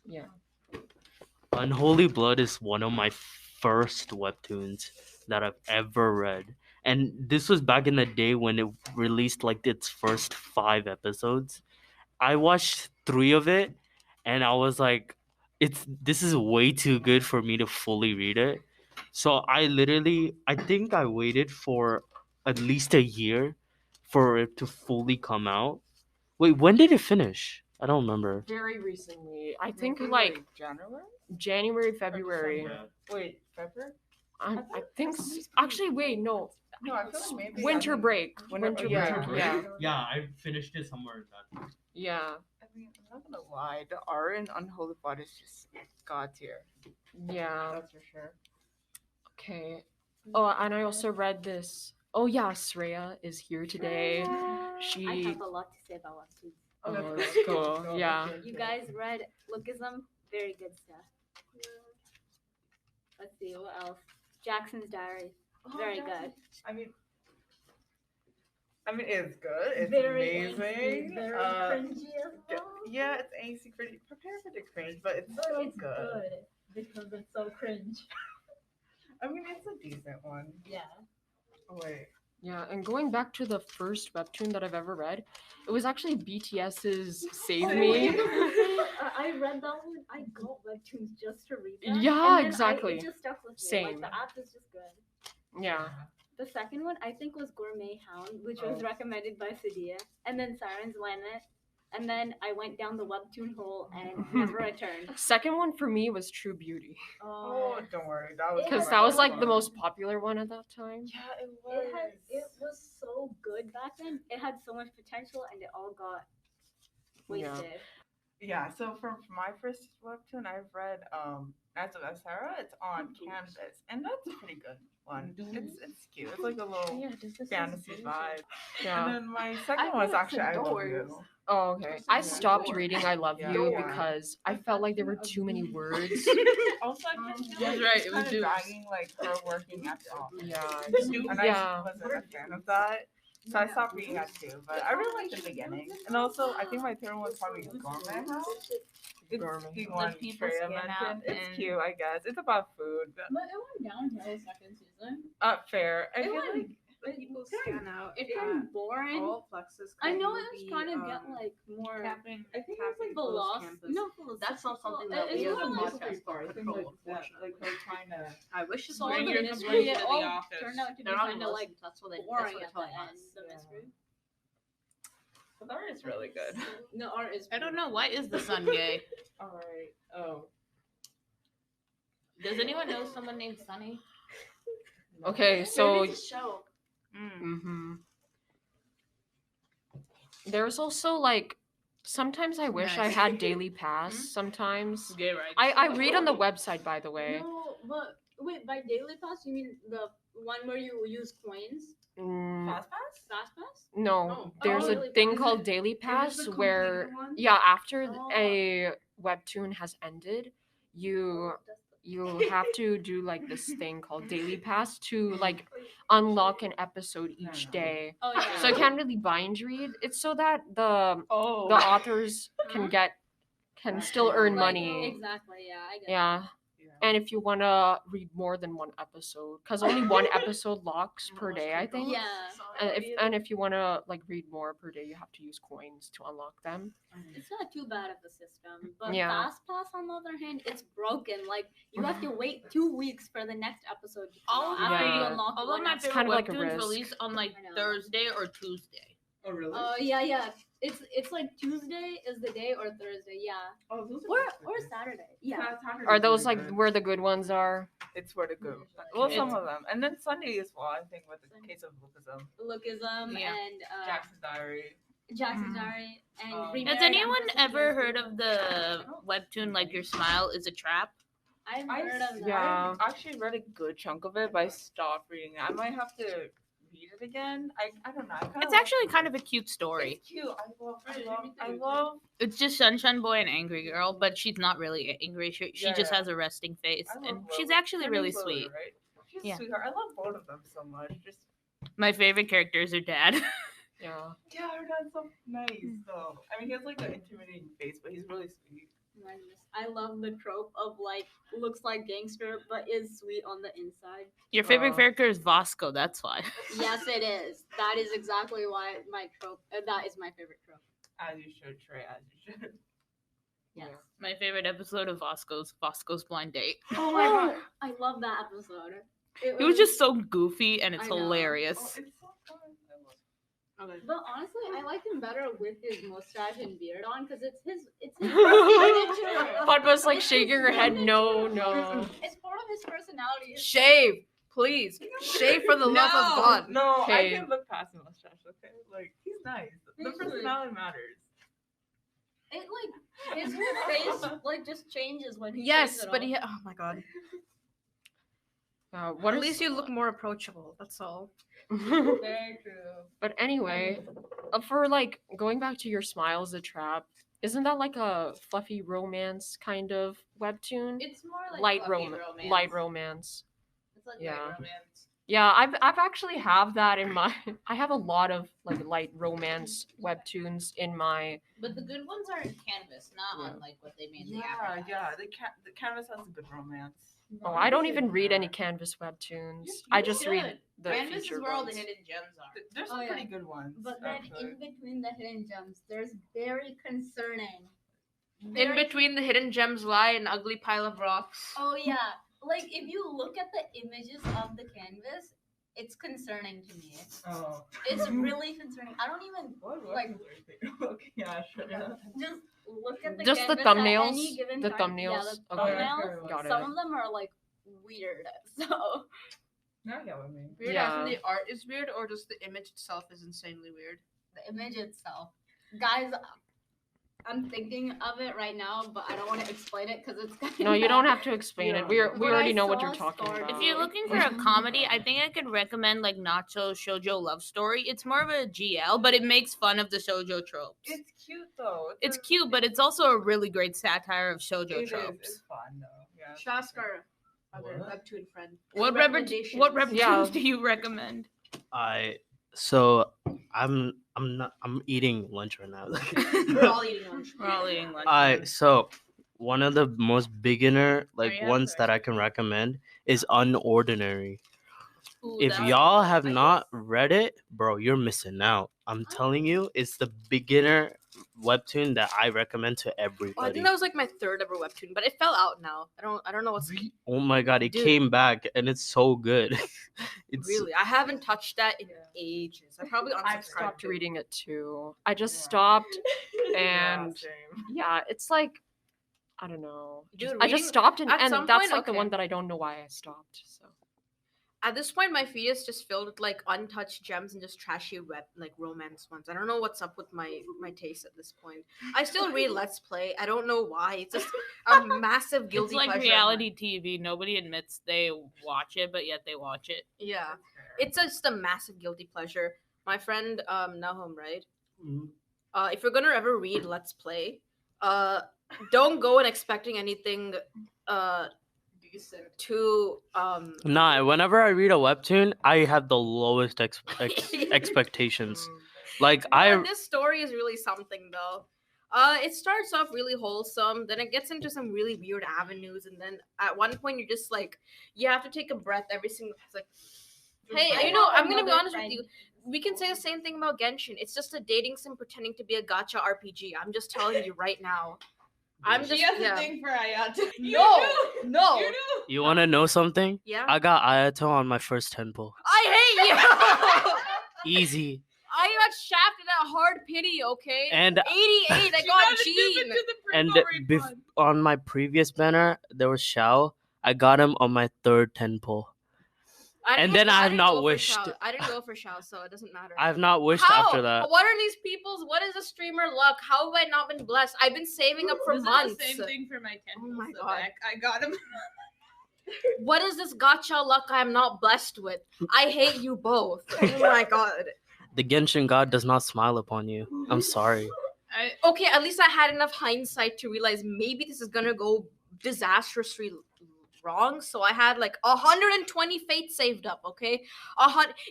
Speaker 2: Yeah.
Speaker 7: Unholy Blood is one of my first webtoons that I've ever read. And this was back in the day when it released like its first 5 episodes. I watched 3 of it and I was like this is way too good for me to fully read it. So I think I waited for at least a year for it to fully come out. Wait, when did it finish? I don't remember.
Speaker 2: Very recently. I think
Speaker 5: Maybe,
Speaker 2: like
Speaker 5: January?
Speaker 2: January,
Speaker 5: Or
Speaker 2: February.
Speaker 5: December? Wait, February?
Speaker 2: I think actually wait, no.
Speaker 5: No, I feel like maybe.
Speaker 2: Winter break. Winter
Speaker 5: yeah.
Speaker 2: break. Yeah.
Speaker 7: Yeah, I finished it somewhere in that.
Speaker 2: Yeah.
Speaker 5: I mean, I'm not gonna lie, the art in Unholy Blood is just god tier.
Speaker 2: Yeah.
Speaker 5: That's for sure.
Speaker 2: Okay. Oh, and I also read this. Oh yeah, Sreya is here today. She.
Speaker 8: I have a lot to say about Webtoons.
Speaker 2: Oh, that's cool. Yeah.
Speaker 8: You guys read Lookism? Very good stuff. Let's see, what else? Jackson's Diary. Very good.
Speaker 5: I mean, it's good. It's
Speaker 8: Very
Speaker 5: amazing.
Speaker 8: angsty, very cringy as well.
Speaker 5: Yeah, it's angsty, pretty. Prepare for the cringe, but it's
Speaker 8: But
Speaker 5: so
Speaker 8: it's
Speaker 5: good.
Speaker 8: because it's so cringe.
Speaker 5: I mean, it's a decent one.
Speaker 8: Yeah.
Speaker 5: Oh, wait.
Speaker 2: Yeah, and going back to the first webtoon that I've ever read, it was actually BTS's Save
Speaker 8: Oh,
Speaker 2: Me.
Speaker 8: I read that one. I got Webtoons just to read that.
Speaker 2: Yeah,
Speaker 8: and then
Speaker 2: exactly.
Speaker 8: It just stuck with me.
Speaker 2: Same.
Speaker 8: Like, the app is just good.
Speaker 2: Yeah.
Speaker 8: The second one, I think, was Gourmet Hound, which was
Speaker 5: Oh.
Speaker 8: recommended by Sadia. And then Sirens Planet. And then I went down the Webtoon hole and never returned.
Speaker 2: Second one for me was True Beauty.
Speaker 5: Oh, don't worry. That was.
Speaker 2: Because
Speaker 8: Yeah.
Speaker 2: that was like the
Speaker 5: fun.
Speaker 2: most popular one at that time.
Speaker 5: Yeah, it was.
Speaker 8: It was so good back then. It had so much potential, and it all got wasted.
Speaker 5: Yeah, so for my first webtoon, I've read Knights of Asara. It's on Canvas, and that's a pretty good one. It's cute. It's like a little fantasy vibe.
Speaker 2: Yeah.
Speaker 5: And then my second one is actually I Love You.
Speaker 2: Oh, okay. I
Speaker 5: Yeah.
Speaker 2: stopped reading I Love
Speaker 5: Yeah.
Speaker 2: You
Speaker 5: Yeah.
Speaker 2: because I felt like there were too many words.
Speaker 5: Also, I just feel
Speaker 1: That's
Speaker 5: like
Speaker 1: right,
Speaker 5: it's
Speaker 1: it was
Speaker 5: kind of
Speaker 1: due.
Speaker 5: dragging like her working at the office.
Speaker 2: Yeah.
Speaker 5: And
Speaker 2: Yeah.
Speaker 5: I wasn't a fan of that. So I stopped reading that too. But I really liked the beginning. And also, I think my third one was probably Gourmet House. It's the one
Speaker 1: people
Speaker 5: Freya
Speaker 1: scan out
Speaker 5: mentioned. It's
Speaker 1: and-
Speaker 5: cute, I guess. It's about food.
Speaker 3: But it went downhill second season.
Speaker 5: Fair. I
Speaker 3: It
Speaker 5: feel
Speaker 3: went-
Speaker 5: like
Speaker 6: People scan out.
Speaker 3: It's kind of boring.
Speaker 6: All plexus.
Speaker 3: I know
Speaker 6: will
Speaker 3: it was
Speaker 6: be,
Speaker 3: trying to get like more
Speaker 1: Capping.
Speaker 5: I think it's like
Speaker 6: capping
Speaker 3: velocity.
Speaker 6: campus.
Speaker 3: No, velocity.
Speaker 1: That's not something
Speaker 3: It-
Speaker 1: that
Speaker 3: it's
Speaker 1: we as a
Speaker 3: more like-
Speaker 1: podcast
Speaker 5: I think
Speaker 1: control,
Speaker 5: like that, like they're trying to.
Speaker 6: I wish it's
Speaker 3: So all
Speaker 1: Bring
Speaker 3: the
Speaker 1: your
Speaker 3: mystery,
Speaker 1: complaints
Speaker 3: it
Speaker 1: to the
Speaker 3: all
Speaker 1: office.
Speaker 3: turned out to be
Speaker 1: They're not
Speaker 3: kind of like
Speaker 1: that's what they're
Speaker 3: boring at the
Speaker 1: telling
Speaker 3: end.
Speaker 1: us.
Speaker 3: The
Speaker 5: Yeah.
Speaker 3: mystery.
Speaker 5: But the art is really good.
Speaker 3: No, art is.
Speaker 1: I don't know. Why is the sun gay?
Speaker 5: All right. Oh.
Speaker 1: Does anyone know someone named Sunny?
Speaker 2: Okay, so
Speaker 8: Maybe it's a show.
Speaker 2: hmm there's also like sometimes I wish I
Speaker 1: Nice.
Speaker 2: had daily pass. Sometimes
Speaker 1: Gay rights.
Speaker 2: I read on the website, by the way.
Speaker 8: No, but wait, by daily pass you mean the one where you use coins?
Speaker 2: Mm,
Speaker 5: Fast Pass?
Speaker 8: Fast pass?
Speaker 2: no,
Speaker 8: No.
Speaker 2: there's
Speaker 8: Oh,
Speaker 2: a
Speaker 8: Daily
Speaker 2: thing
Speaker 8: Pass.
Speaker 2: called daily
Speaker 5: It was
Speaker 2: pass
Speaker 5: the
Speaker 2: where
Speaker 5: completed one?
Speaker 2: yeah, after
Speaker 8: Oh.
Speaker 2: a webtoon has ended, you have to do like this thing called daily pass to like unlock an episode each day.
Speaker 8: Oh yeah.
Speaker 2: So I can't really bind read. It's so that the
Speaker 5: Oh.
Speaker 2: authors can still earn
Speaker 8: Like,
Speaker 2: money.
Speaker 8: exactly. Yeah, I get.
Speaker 2: Yeah. And if you want to read more than one episode, because only one episode locks per day, I think.
Speaker 8: Yeah.
Speaker 2: And if you want to like read more per day, you have to use coins to unlock them.
Speaker 8: It's not too bad of a system, but
Speaker 2: Yeah.
Speaker 8: Fast Pass on the other hand, it's broken. Like you have to wait 2 weeks for the next episode to come
Speaker 1: All
Speaker 8: out
Speaker 1: of
Speaker 8: after
Speaker 2: Yeah.
Speaker 8: you unlock
Speaker 1: All
Speaker 8: one
Speaker 1: of my
Speaker 8: episode.
Speaker 1: favorite
Speaker 2: kind of like a
Speaker 1: webtoons
Speaker 2: risk.
Speaker 1: release on like
Speaker 8: I know.
Speaker 1: Thursday or Tuesday.
Speaker 5: Oh, really?
Speaker 8: Yeah. It's like Tuesday is the day or Thursday. Yeah.
Speaker 5: Oh, those
Speaker 8: Or
Speaker 5: good.
Speaker 8: Saturday. Yeah.
Speaker 5: Saturday
Speaker 2: Are
Speaker 5: is
Speaker 2: those
Speaker 5: really
Speaker 2: like
Speaker 5: good.
Speaker 2: where the good ones are?
Speaker 5: It's where to go. Well,
Speaker 1: It's-
Speaker 5: some of them. And then Sunday as well, I think, with the case of Lookism.
Speaker 8: Lookism
Speaker 1: Yeah.
Speaker 8: and
Speaker 5: Jackson's Diary.
Speaker 8: Jackson's Diary and
Speaker 5: Um,
Speaker 8: Remarried
Speaker 1: Has anyone
Speaker 8: Actress
Speaker 1: ever
Speaker 8: Against
Speaker 1: heard
Speaker 8: Reason.
Speaker 1: of the webtoon like Your Smile is a Trap?
Speaker 8: I've heard of that.
Speaker 2: Yeah.
Speaker 5: I actually read a good chunk of it, but I stopped reading it. I might have to read it again. I don't know. I kinda
Speaker 1: It's
Speaker 5: like-
Speaker 1: actually kind of a cute story.
Speaker 5: It's cute. I love.
Speaker 1: It's just Sunshine Boy and Angry Girl, but she's not really angry. She
Speaker 5: Yeah,
Speaker 1: just
Speaker 5: yeah.
Speaker 1: has a resting face,
Speaker 5: I love
Speaker 1: and
Speaker 5: Lily.
Speaker 1: she's actually
Speaker 5: Her
Speaker 1: really
Speaker 5: name's Lily,
Speaker 1: sweet.
Speaker 5: right? She's
Speaker 1: Yeah.
Speaker 5: a sweetheart. I love both of them so much. Just
Speaker 1: My favorite character is her dad.
Speaker 2: Yeah.
Speaker 5: yeah, her dad's so nice though. I mean, he has like an intimidating face, but he's really sweet.
Speaker 8: I love the trope of like looks like gangster but is sweet on the inside.
Speaker 1: Your favorite
Speaker 5: Oh.
Speaker 1: character is Vasco. That's why.
Speaker 8: Yes, it is. That is exactly why my trope. That is my favorite trope.
Speaker 5: As you should, Trey. As you should.
Speaker 8: Yes.
Speaker 1: My favorite episode of Vasco's blind date.
Speaker 8: Oh my god, I love that episode.
Speaker 1: It was just so goofy and it's
Speaker 8: I know.
Speaker 1: hilarious.
Speaker 5: Oh, it's so fun. I love
Speaker 8: But honestly, I like him better with his mustache and beard on because it's his signature.
Speaker 2: Fatma's like
Speaker 8: It's his
Speaker 2: shaking her head. No,
Speaker 8: signature.
Speaker 2: no.
Speaker 8: It's part of his personality.
Speaker 9: Shave, please. Shave for the love of God.
Speaker 5: No,
Speaker 2: Okay.
Speaker 5: I can look past the mustache. Okay, like he's nice. The
Speaker 8: He's really-
Speaker 5: personality matters.
Speaker 8: It like his whole face like just changes when he
Speaker 9: Yes,
Speaker 8: shaves it
Speaker 9: but
Speaker 8: off.
Speaker 9: he. Oh my God.
Speaker 2: What
Speaker 9: At
Speaker 2: is-
Speaker 9: least you look more approachable. That's all.
Speaker 5: Very true.
Speaker 2: But anyway, for like going back to Your Smile's a Trap, isn't that like a fluffy romance kind of webtoon?
Speaker 1: It's more like
Speaker 2: light
Speaker 1: fluffy
Speaker 2: romance. Light romance.
Speaker 1: It's like
Speaker 2: Yeah.
Speaker 1: light romance.
Speaker 2: Yeah, I've actually have that in my. I have a lot of like light romance webtoons in my.
Speaker 1: But the good ones are in Canvas, not
Speaker 2: Yeah.
Speaker 1: on like what they mainly
Speaker 5: Yeah,
Speaker 1: advertise.
Speaker 5: yeah. The canvas has a good romance.
Speaker 2: Oh, I don't even read any Canvas webtoons. I just read
Speaker 1: should.
Speaker 2: the
Speaker 1: Canvas
Speaker 2: feature
Speaker 1: is where all the
Speaker 2: ones.
Speaker 1: hidden gems are.
Speaker 5: There's
Speaker 8: Oh,
Speaker 5: some
Speaker 8: yeah.
Speaker 5: pretty good ones.
Speaker 8: But then
Speaker 5: actually.
Speaker 8: in between the hidden gems, there's very concerning.
Speaker 9: In
Speaker 8: Very-
Speaker 9: between the hidden gems lie an ugly pile of rocks.
Speaker 8: Oh yeah, like if you look at the images of the canvas, it's concerning to me.
Speaker 5: Oh.
Speaker 8: It's really concerning. I don't even
Speaker 5: What
Speaker 8: like
Speaker 5: okay, yeah, sure. Yeah.
Speaker 8: just look at the
Speaker 2: Just the
Speaker 8: canvas at
Speaker 2: thumbnails?
Speaker 8: any given
Speaker 2: The
Speaker 8: time.
Speaker 2: thumbnails?
Speaker 8: Yeah, the
Speaker 2: Okay.
Speaker 8: thumbnails.
Speaker 2: Got
Speaker 8: Some
Speaker 2: it.
Speaker 8: of them are like weird. So
Speaker 5: Now I get what I mean.
Speaker 9: Weird
Speaker 2: Yeah.
Speaker 9: as in the art is weird, or just the image itself is insanely weird.
Speaker 8: the image itself, guys. I'm thinking of it right now, but I don't want to explain it because it's kind
Speaker 2: No, you don't have to explain
Speaker 5: Yeah.
Speaker 2: it. We
Speaker 8: But
Speaker 2: already
Speaker 8: I
Speaker 2: know what
Speaker 8: saw
Speaker 2: you're talking
Speaker 8: Star
Speaker 2: about.
Speaker 1: If you're looking for a comedy, I think I could recommend like Nacho Shoujo Love Story. It's more of a GL, but it makes fun of the shoujo tropes.
Speaker 5: It's cute though.
Speaker 1: It's cute, but it's also a really great satire of shoujo
Speaker 5: It is.
Speaker 1: tropes.
Speaker 5: It's fun though. Yeah.
Speaker 9: Shaskar, other
Speaker 4: What?
Speaker 9: webtoon friend.
Speaker 1: What
Speaker 9: Recommendations.
Speaker 1: what webtoons
Speaker 2: Yeah.
Speaker 1: do you recommend?
Speaker 7: I'm eating lunch right now.
Speaker 9: We're all eating lunch.
Speaker 1: We're all eating lunch.
Speaker 7: So one of the most beginner like
Speaker 1: yeah,
Speaker 7: ones that I can recommend is Unordinary.
Speaker 1: Ooh,
Speaker 7: If
Speaker 1: that-
Speaker 7: y'all have not read it, bro, you're missing out. I'm telling you, it's the beginner webtoon that I recommend to everybody.
Speaker 9: Oh, I think that was like my third ever webtoon, but it fell out now. I don't know what's
Speaker 7: Oh my god, it
Speaker 9: Dude.
Speaker 7: came back and it's so good. It's
Speaker 9: really. I haven't touched that in ages. I probably
Speaker 2: I've
Speaker 9: unsubscribed.
Speaker 2: stopped reading it too. I just stopped, and
Speaker 5: same.
Speaker 2: yeah, it's like I don't know.
Speaker 9: Dude,
Speaker 2: I just
Speaker 9: reading-
Speaker 2: stopped, and
Speaker 9: at some
Speaker 2: that's
Speaker 9: point,
Speaker 2: like the
Speaker 9: okay.
Speaker 2: one that I don't know why I stopped. So
Speaker 9: At this point, my feed is just filled with like untouched gems and just trashy romance ones. I don't know what's up with my taste at this point. I still read Let's Play. I don't know why. It's just a massive guilty
Speaker 1: It's like
Speaker 9: pleasure. of
Speaker 1: reality
Speaker 9: mine.
Speaker 1: TV. Nobody admits they watch it, but yet they watch it.
Speaker 9: Yeah, it's just a massive guilty pleasure. My friend Nahum, right? If you're gonna ever read Let's Play, don't go in expecting anything too
Speaker 7: Nah, whenever I read a webtoon, I have the lowest expectations. Like
Speaker 9: this story is really something though. It starts off really wholesome, then it gets into some really weird avenues, and then at one point you're just like, you have to take a breath every single. It's like, hey, I'm gonna be honest with you. We can say the same thing about Genshin. It's just a dating sim pretending to be a gacha RPG. I'm just telling you right now. I'm just yeah.
Speaker 3: for Ayato.
Speaker 9: No.
Speaker 7: You want to know something?
Speaker 9: Yeah.
Speaker 7: I got Ayato on my first tempo.
Speaker 9: I hate you.
Speaker 7: Easy.
Speaker 9: I got shafted at hard pity, okay?
Speaker 7: And
Speaker 9: 88, I got Jean.
Speaker 7: and on my previous banner there was Xiao. I got him on my third tempo. And then I have not wished.
Speaker 9: I didn't go for Xiao, so it doesn't matter.
Speaker 7: I have not wished
Speaker 9: How?
Speaker 7: after that.
Speaker 9: What are these people's? What is a streamer luck? How have I not been blessed? I've been saving up for months.
Speaker 1: The same thing for my 10.
Speaker 9: Oh my god.
Speaker 1: I got him.
Speaker 9: What is this gacha luck I am not blessed with? I hate you both. Oh my god.
Speaker 7: The Genshin god does not smile upon you. I'm sorry.
Speaker 9: Okay, at least I had enough hindsight to realize maybe this is gonna go disastrously wrong. So I had like 120 fates saved up, okay?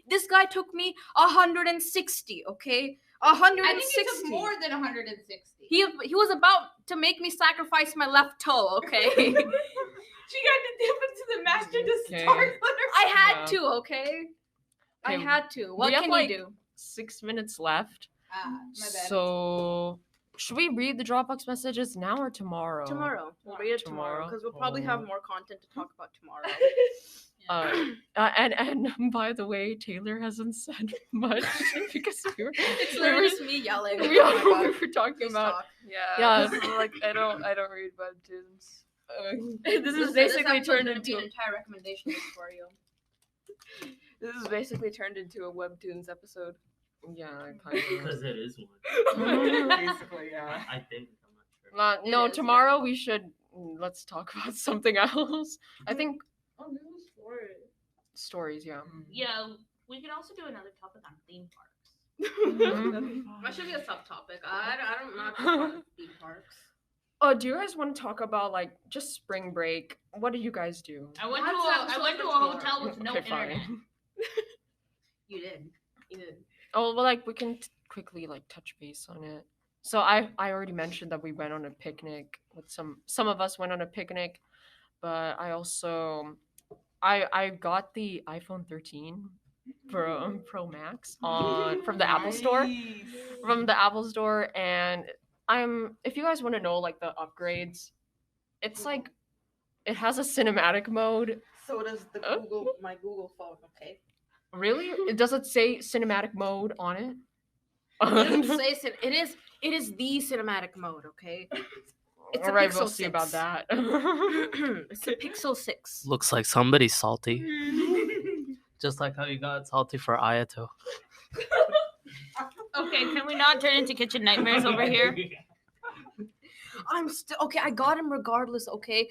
Speaker 9: This guy took me 160, okay? 160.
Speaker 3: I think it took more than 160.
Speaker 9: He was about to make me sacrifice my left toe, okay?
Speaker 3: She got to dip into the master to
Speaker 2: Okay.
Speaker 3: start.
Speaker 9: I had
Speaker 2: Yeah.
Speaker 9: to, okay? I
Speaker 2: Okay,
Speaker 9: had to. What
Speaker 2: we have,
Speaker 9: can
Speaker 2: like,
Speaker 9: you do?
Speaker 2: 6 minutes left.
Speaker 3: My bad.
Speaker 2: So should we read the Dropbox messages now or tomorrow?
Speaker 9: Tomorrow. We'll read it tomorrow
Speaker 2: Tomorrow?
Speaker 9: because we'll probably have more content to talk about tomorrow.
Speaker 2: And by the way, Taylor hasn't said much because we were
Speaker 9: It's
Speaker 2: we
Speaker 9: literally
Speaker 2: were,
Speaker 9: just me yelling.
Speaker 2: we
Speaker 9: Oh my
Speaker 2: were,
Speaker 9: God.
Speaker 2: we were talking
Speaker 9: Please
Speaker 2: about
Speaker 9: talk.
Speaker 6: Yeah.
Speaker 2: Yeah.
Speaker 6: Like I don't read webtoons.
Speaker 2: this is
Speaker 9: This
Speaker 2: basically
Speaker 9: episode's
Speaker 2: turned
Speaker 9: gonna be
Speaker 2: into
Speaker 9: an entire recommendation list for you.
Speaker 6: This is basically turned into a webtoons episode.
Speaker 2: yeah, kind of.
Speaker 7: Because it is one.
Speaker 5: Basically, yeah.
Speaker 7: I think. I'm not sure.
Speaker 2: No,
Speaker 9: It is,
Speaker 2: tomorrow we should let's talk about something else. I think stories, yeah.
Speaker 1: Yeah, we could also do another topic on theme parks.
Speaker 9: That should be a subtopic. I'm not fond of theme parks.
Speaker 2: Oh, do you guys want to talk about like just spring break? What did you guys do?
Speaker 1: I went
Speaker 9: That's
Speaker 1: to a
Speaker 9: episode for
Speaker 1: hotel with no
Speaker 2: Okay, fine.
Speaker 1: internet.
Speaker 9: You did. You did.
Speaker 2: Oh, well, like we can quickly like touch base on it. So I already mentioned that we went on a picnic with some of us went on a picnic, but I also I got the iPhone 13 Pro Max from the Apple Store. From the Apple Store, and if you guys want to know like the upgrades, it's like it has a cinematic mode.
Speaker 9: So does the my Google phone, okay?
Speaker 2: Really? Does it say cinematic mode on it?
Speaker 9: It doesn't say it is the cinematic mode, okay? It's a
Speaker 2: All right,
Speaker 9: Pixel
Speaker 2: we'll see
Speaker 9: 6.
Speaker 2: about that.
Speaker 9: It's a Pixel 6.
Speaker 7: Looks like somebody's salty. Just like how you got salty for Ayato.
Speaker 1: Okay, can we not turn into kitchen nightmares over here?
Speaker 9: I'm still okay. I got him regardless, okay?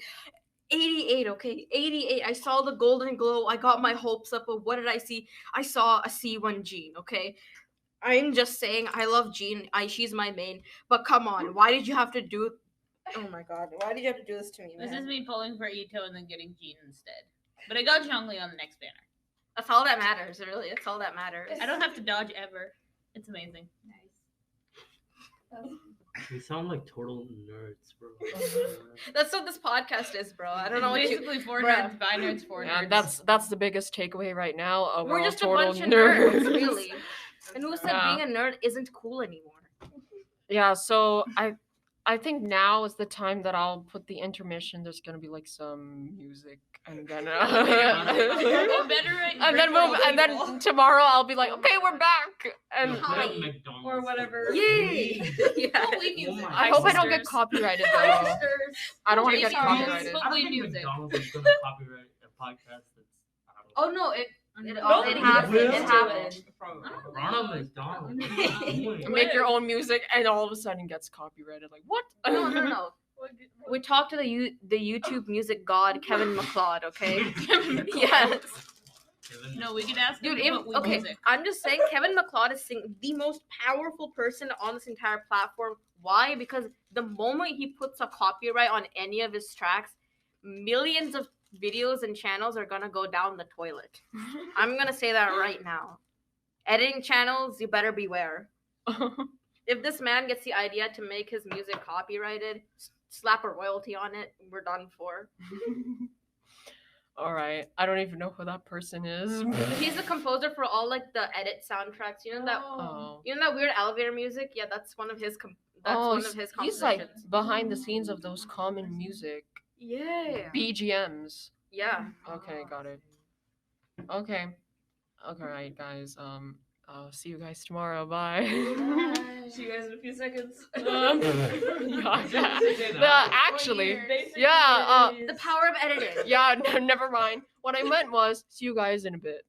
Speaker 9: 88, okay? 88. I saw the golden glow. I got my hopes up, but what did I see? I saw a C1 Jean, okay? I'm just saying, I love Jean. She's my main. But come on, why did you have to do? Oh my god, why did you have to do this to me, man?
Speaker 1: This is me pulling for Ito and then getting Jean instead. But I got Zhongli on the next banner.
Speaker 9: That's all that matters, really. That's all that matters.
Speaker 1: I don't have to dodge ever. It's amazing.
Speaker 7: We sound like total nerds, bro.
Speaker 9: That's what this podcast is, bro. I don't know what you.
Speaker 1: Basically, four
Speaker 9: Bruh.
Speaker 1: nerds, by nerds, four
Speaker 2: Yeah,
Speaker 1: nerds.
Speaker 2: that's the biggest takeaway right now.
Speaker 9: We're
Speaker 2: all
Speaker 9: just a
Speaker 2: total
Speaker 9: bunch of nerds,
Speaker 2: nerds.
Speaker 9: really. And who said
Speaker 2: Yeah.
Speaker 9: being a nerd isn't cool anymore?
Speaker 2: Yeah, so I think now is the time that I'll put the intermission. There's gonna be like some music, and then and then tomorrow I'll be like, okay, we're back, and
Speaker 4: Or
Speaker 8: whatever.
Speaker 3: Yay! Yeah.
Speaker 2: I hope I don't get copyrighted though. I don't want to get copyrighted.
Speaker 4: I don't think McDonald's is gonna copyright a podcast that's out of.
Speaker 3: Oh no, it
Speaker 4: It
Speaker 3: happened.
Speaker 4: will.
Speaker 3: It happened.
Speaker 4: Ronald McDonald.
Speaker 2: Make your own music, and all of a sudden gets copyrighted. Like what?
Speaker 3: No. We talked to the YouTube music god Kevin MacLeod. Okay. Yes.
Speaker 1: No, we could ask
Speaker 3: Dude,
Speaker 1: him what we
Speaker 3: okay,
Speaker 1: music.
Speaker 3: I'm just saying Kevin MacLeod is the most powerful person on this entire platform. Why? Because the moment he puts a copyright on any of his tracks, millions of videos and channels are gonna go down the toilet. I'm gonna say that right now. Editing channels, you better beware. If this man gets the idea to make his music copyrighted, slap a royalty on it, we're done for.
Speaker 2: All right, I don't even know who that person is.
Speaker 3: He's the composer for all like the edit soundtracks. You know that you know that weird elevator music? Yeah, that's one of his compositions.
Speaker 2: He's like behind the scenes of those common music
Speaker 3: Yeah.
Speaker 2: BGMs.
Speaker 3: Yeah.
Speaker 2: Okay, got it. Okay, right, guys. I'll see you guys tomorrow. Bye.
Speaker 6: See you guys in a few seconds.
Speaker 2: Actually, yeah.
Speaker 3: The power of editing.
Speaker 2: Yeah. Never mind. What I meant was see you guys in a bit.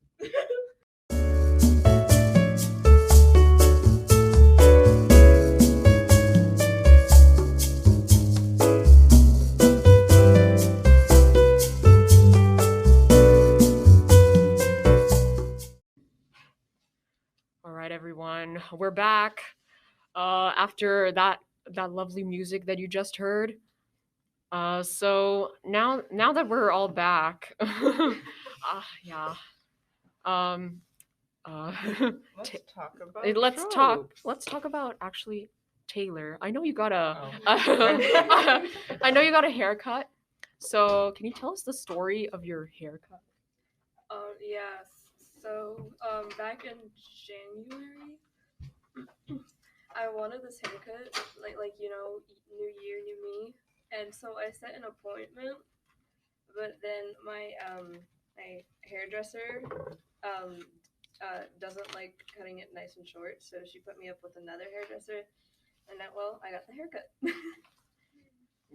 Speaker 2: All right, everyone, we're back. After that lovely music that you just heard. So now that we're all back, yeah. Let's talk about actually Taylor. I know you got a I know you got a haircut. So can you tell us the story of your haircut?
Speaker 6: Yes. So, back in January, I wanted this haircut, like you know, new year, new me, and so I set an appointment, but then my hairdresser doesn't like cutting it nice and short, so she put me up with another hairdresser, and I got the haircut.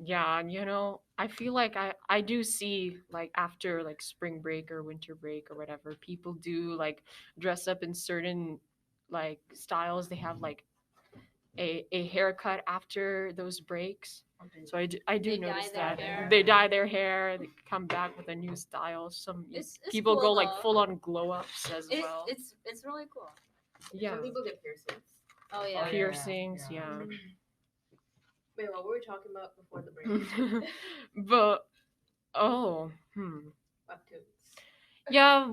Speaker 2: Yeah, you know, I feel like I do see like after like spring break or winter break or whatever, people do like dress up in certain like styles. They have like a haircut after those breaks. So I do
Speaker 8: They dye
Speaker 2: notice
Speaker 8: their
Speaker 2: that
Speaker 8: hair.
Speaker 2: they dye their hair, they come back with a new style. Some
Speaker 8: It's
Speaker 2: people
Speaker 8: cool,
Speaker 2: go like
Speaker 8: though.
Speaker 2: full on glow ups as well.
Speaker 8: It's really cool.
Speaker 2: Yeah,
Speaker 3: Some people get piercings.
Speaker 8: Oh yeah.
Speaker 2: piercings, yeah.
Speaker 3: Wait, what were we talking about before the break?
Speaker 2: But
Speaker 3: Webtoons.
Speaker 2: yeah,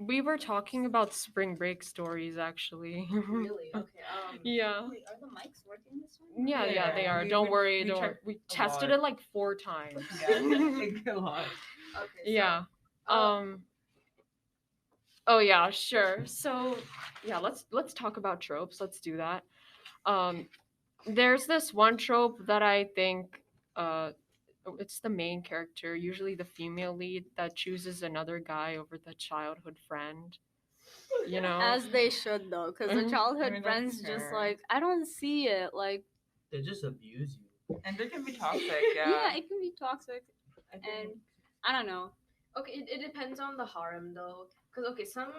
Speaker 2: we were talking about spring break stories actually.
Speaker 3: Really? Okay.
Speaker 2: Yeah.
Speaker 8: Wait, are the mics working this one?
Speaker 2: Yeah, they are. Don't worry. We tested it like 4 times.
Speaker 5: Yeah, a lot.
Speaker 3: Okay.
Speaker 2: Yeah. Oh yeah, sure. So yeah, let's talk about tropes. Let's do that. There's this one trope that I think it's the main character, usually the female lead, that chooses another guy over the childhood friend. You know?
Speaker 8: As they should though, because the
Speaker 2: Mhm.
Speaker 8: childhood
Speaker 5: I mean, that's
Speaker 8: friends just
Speaker 5: fair.
Speaker 8: like I don't see it. Like
Speaker 4: They just abuse you.
Speaker 5: And they can be toxic,
Speaker 8: yeah, it can be toxic,
Speaker 5: I think-
Speaker 8: and I don't know.
Speaker 3: Okay, it depends on the harem though, because okay, some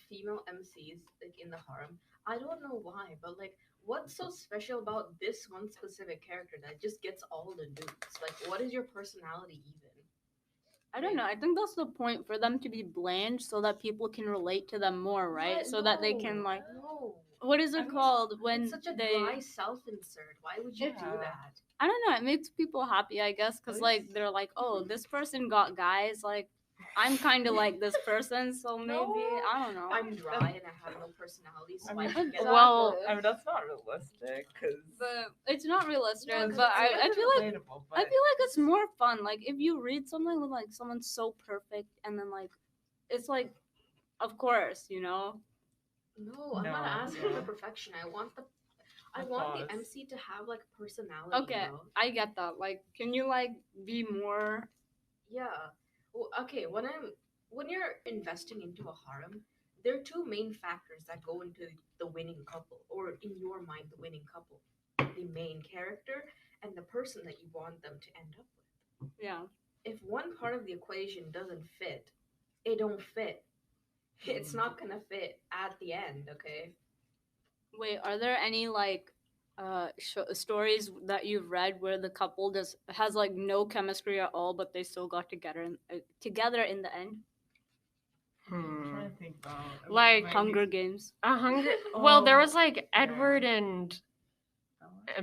Speaker 3: female MCs like in the harem, I don't know why, but like, what's so special about this one specific character that just gets all the dudes? Like, what is your personality even?
Speaker 8: I don't know. I think that's the point for them to be bland, so that people can relate to them more, right?
Speaker 3: What?
Speaker 8: So that they
Speaker 3: No,
Speaker 8: can like,
Speaker 3: no.
Speaker 8: what is
Speaker 5: I
Speaker 8: it
Speaker 5: mean,
Speaker 8: called when
Speaker 3: It's such a
Speaker 8: they?
Speaker 3: dry self-insert. Why would you do
Speaker 5: Yeah.
Speaker 3: that?
Speaker 8: I don't know. It makes people happy, I guess, because
Speaker 5: At
Speaker 8: like
Speaker 5: least-
Speaker 8: they're like, oh, this person got guys. Like, I'm kind of like this person, so maybe I don't know.
Speaker 3: I'm dry and I have no personality, so
Speaker 5: I
Speaker 3: I
Speaker 5: mean,
Speaker 3: can get
Speaker 2: well,
Speaker 5: I mean, that's not realistic, because
Speaker 8: But it's not realistic.
Speaker 3: No, 'cause
Speaker 8: but
Speaker 3: it's
Speaker 8: I feel like
Speaker 5: relatable,
Speaker 8: I feel like it's more fun. Like if you read something with like someone so perfect, and then like it's like, of course, you know.
Speaker 3: No, I'm not
Speaker 5: No,
Speaker 3: asking
Speaker 5: yeah.
Speaker 3: for perfection.
Speaker 9: I want the
Speaker 5: Pause.
Speaker 9: MC to have like personality.
Speaker 8: Okay,
Speaker 9: though.
Speaker 8: I get that. Like, can you like be more?
Speaker 9: Yeah. Well, okay. When you're investing into a harem, there are two main factors that go into the winning couple, or in your mind, the winning couple: the main character and the person that you want them to end up with.
Speaker 8: Yeah.
Speaker 9: If one part of the equation doesn't fit, it don't fit. It's not gonna fit at the end. Okay.
Speaker 8: Wait, are there any like stories that you've read where the couple just has like no chemistry at all, but they still got together in the end?
Speaker 5: I'm trying to think about
Speaker 2: Like
Speaker 8: Hunger Games.
Speaker 2: A Hunger. Well, there was
Speaker 5: Oh,
Speaker 2: like Edward and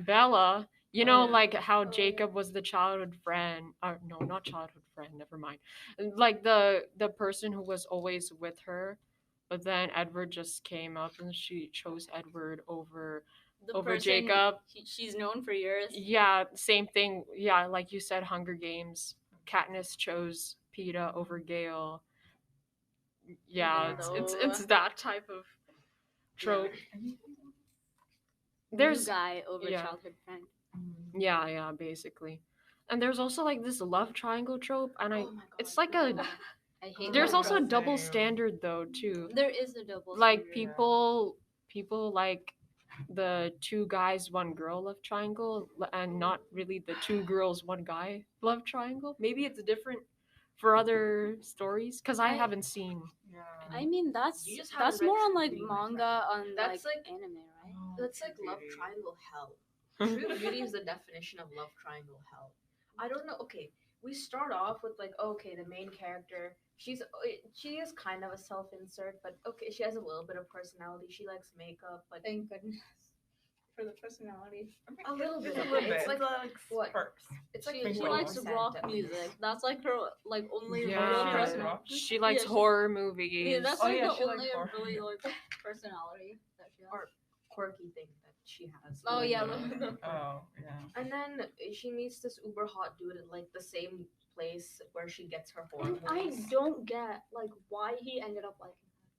Speaker 2: Bella. You know,
Speaker 8: yeah.
Speaker 2: like how Jacob was the childhood friend. No, not childhood friend. Never mind. Like the person who was always with her, but then Edward just came up and she chose Edward over
Speaker 8: The
Speaker 2: over
Speaker 8: person
Speaker 2: Jacob.
Speaker 8: she's known for years.
Speaker 2: Yeah, same thing. Yeah, like you said, Hunger Games. Katniss chose Peeta over Gale. Yeah, it's that type of trope.
Speaker 8: New guy over
Speaker 2: yeah.
Speaker 8: childhood friend.
Speaker 2: Yeah, basically. And there's also like this love triangle trope, and
Speaker 9: Oh my
Speaker 2: it's
Speaker 9: God,
Speaker 2: like a.
Speaker 9: no. I hate
Speaker 2: There's
Speaker 9: that.
Speaker 2: also a
Speaker 5: Same.
Speaker 2: double standard though too.
Speaker 8: There is a double
Speaker 2: Like
Speaker 8: standard.
Speaker 2: people like the two guys one girl love triangle, and not really the two girls one guy love triangle. Maybe it's different for other stories because I haven't seen.
Speaker 5: Yeah.
Speaker 8: I mean, that's
Speaker 9: You just haven't read
Speaker 8: more on
Speaker 9: True
Speaker 8: like
Speaker 9: Beauty, my friend.
Speaker 8: manga, on
Speaker 9: That's
Speaker 8: like
Speaker 9: like-
Speaker 8: anime, right?
Speaker 5: Oh,
Speaker 9: That's like
Speaker 5: True
Speaker 9: love
Speaker 5: Beauty.
Speaker 9: triangle hell. True Beauty is the definition of love triangle hell. I don't know. Okay, we start off with like, okay, the main character. She is kind of a self-insert, but okay, she has a little bit of personality. She likes makeup, but
Speaker 8: Thank goodness for the personality.
Speaker 9: a little bit.
Speaker 5: Just a little bit.
Speaker 9: It's like
Speaker 5: what?
Speaker 9: what? It's like
Speaker 8: She
Speaker 9: 50%
Speaker 8: likes rock
Speaker 9: at least.
Speaker 8: music. That's like her like only real
Speaker 2: Yeah,
Speaker 5: She likes
Speaker 8: personality.
Speaker 5: rock?
Speaker 2: she likes
Speaker 8: Yeah, she-
Speaker 2: horror movies.
Speaker 8: Yeah, that's
Speaker 5: Oh,
Speaker 8: like
Speaker 5: yeah,
Speaker 8: the
Speaker 5: she likes
Speaker 8: only
Speaker 5: horror.
Speaker 8: really like personality that she has.
Speaker 9: Or quirky thing that she has.
Speaker 8: Oh yeah,
Speaker 5: Oh, yeah.
Speaker 9: And then she meets this uber hot dude at like the same place where she gets her horror
Speaker 8: and I
Speaker 9: movies.
Speaker 8: don't get like why he ended up liking her.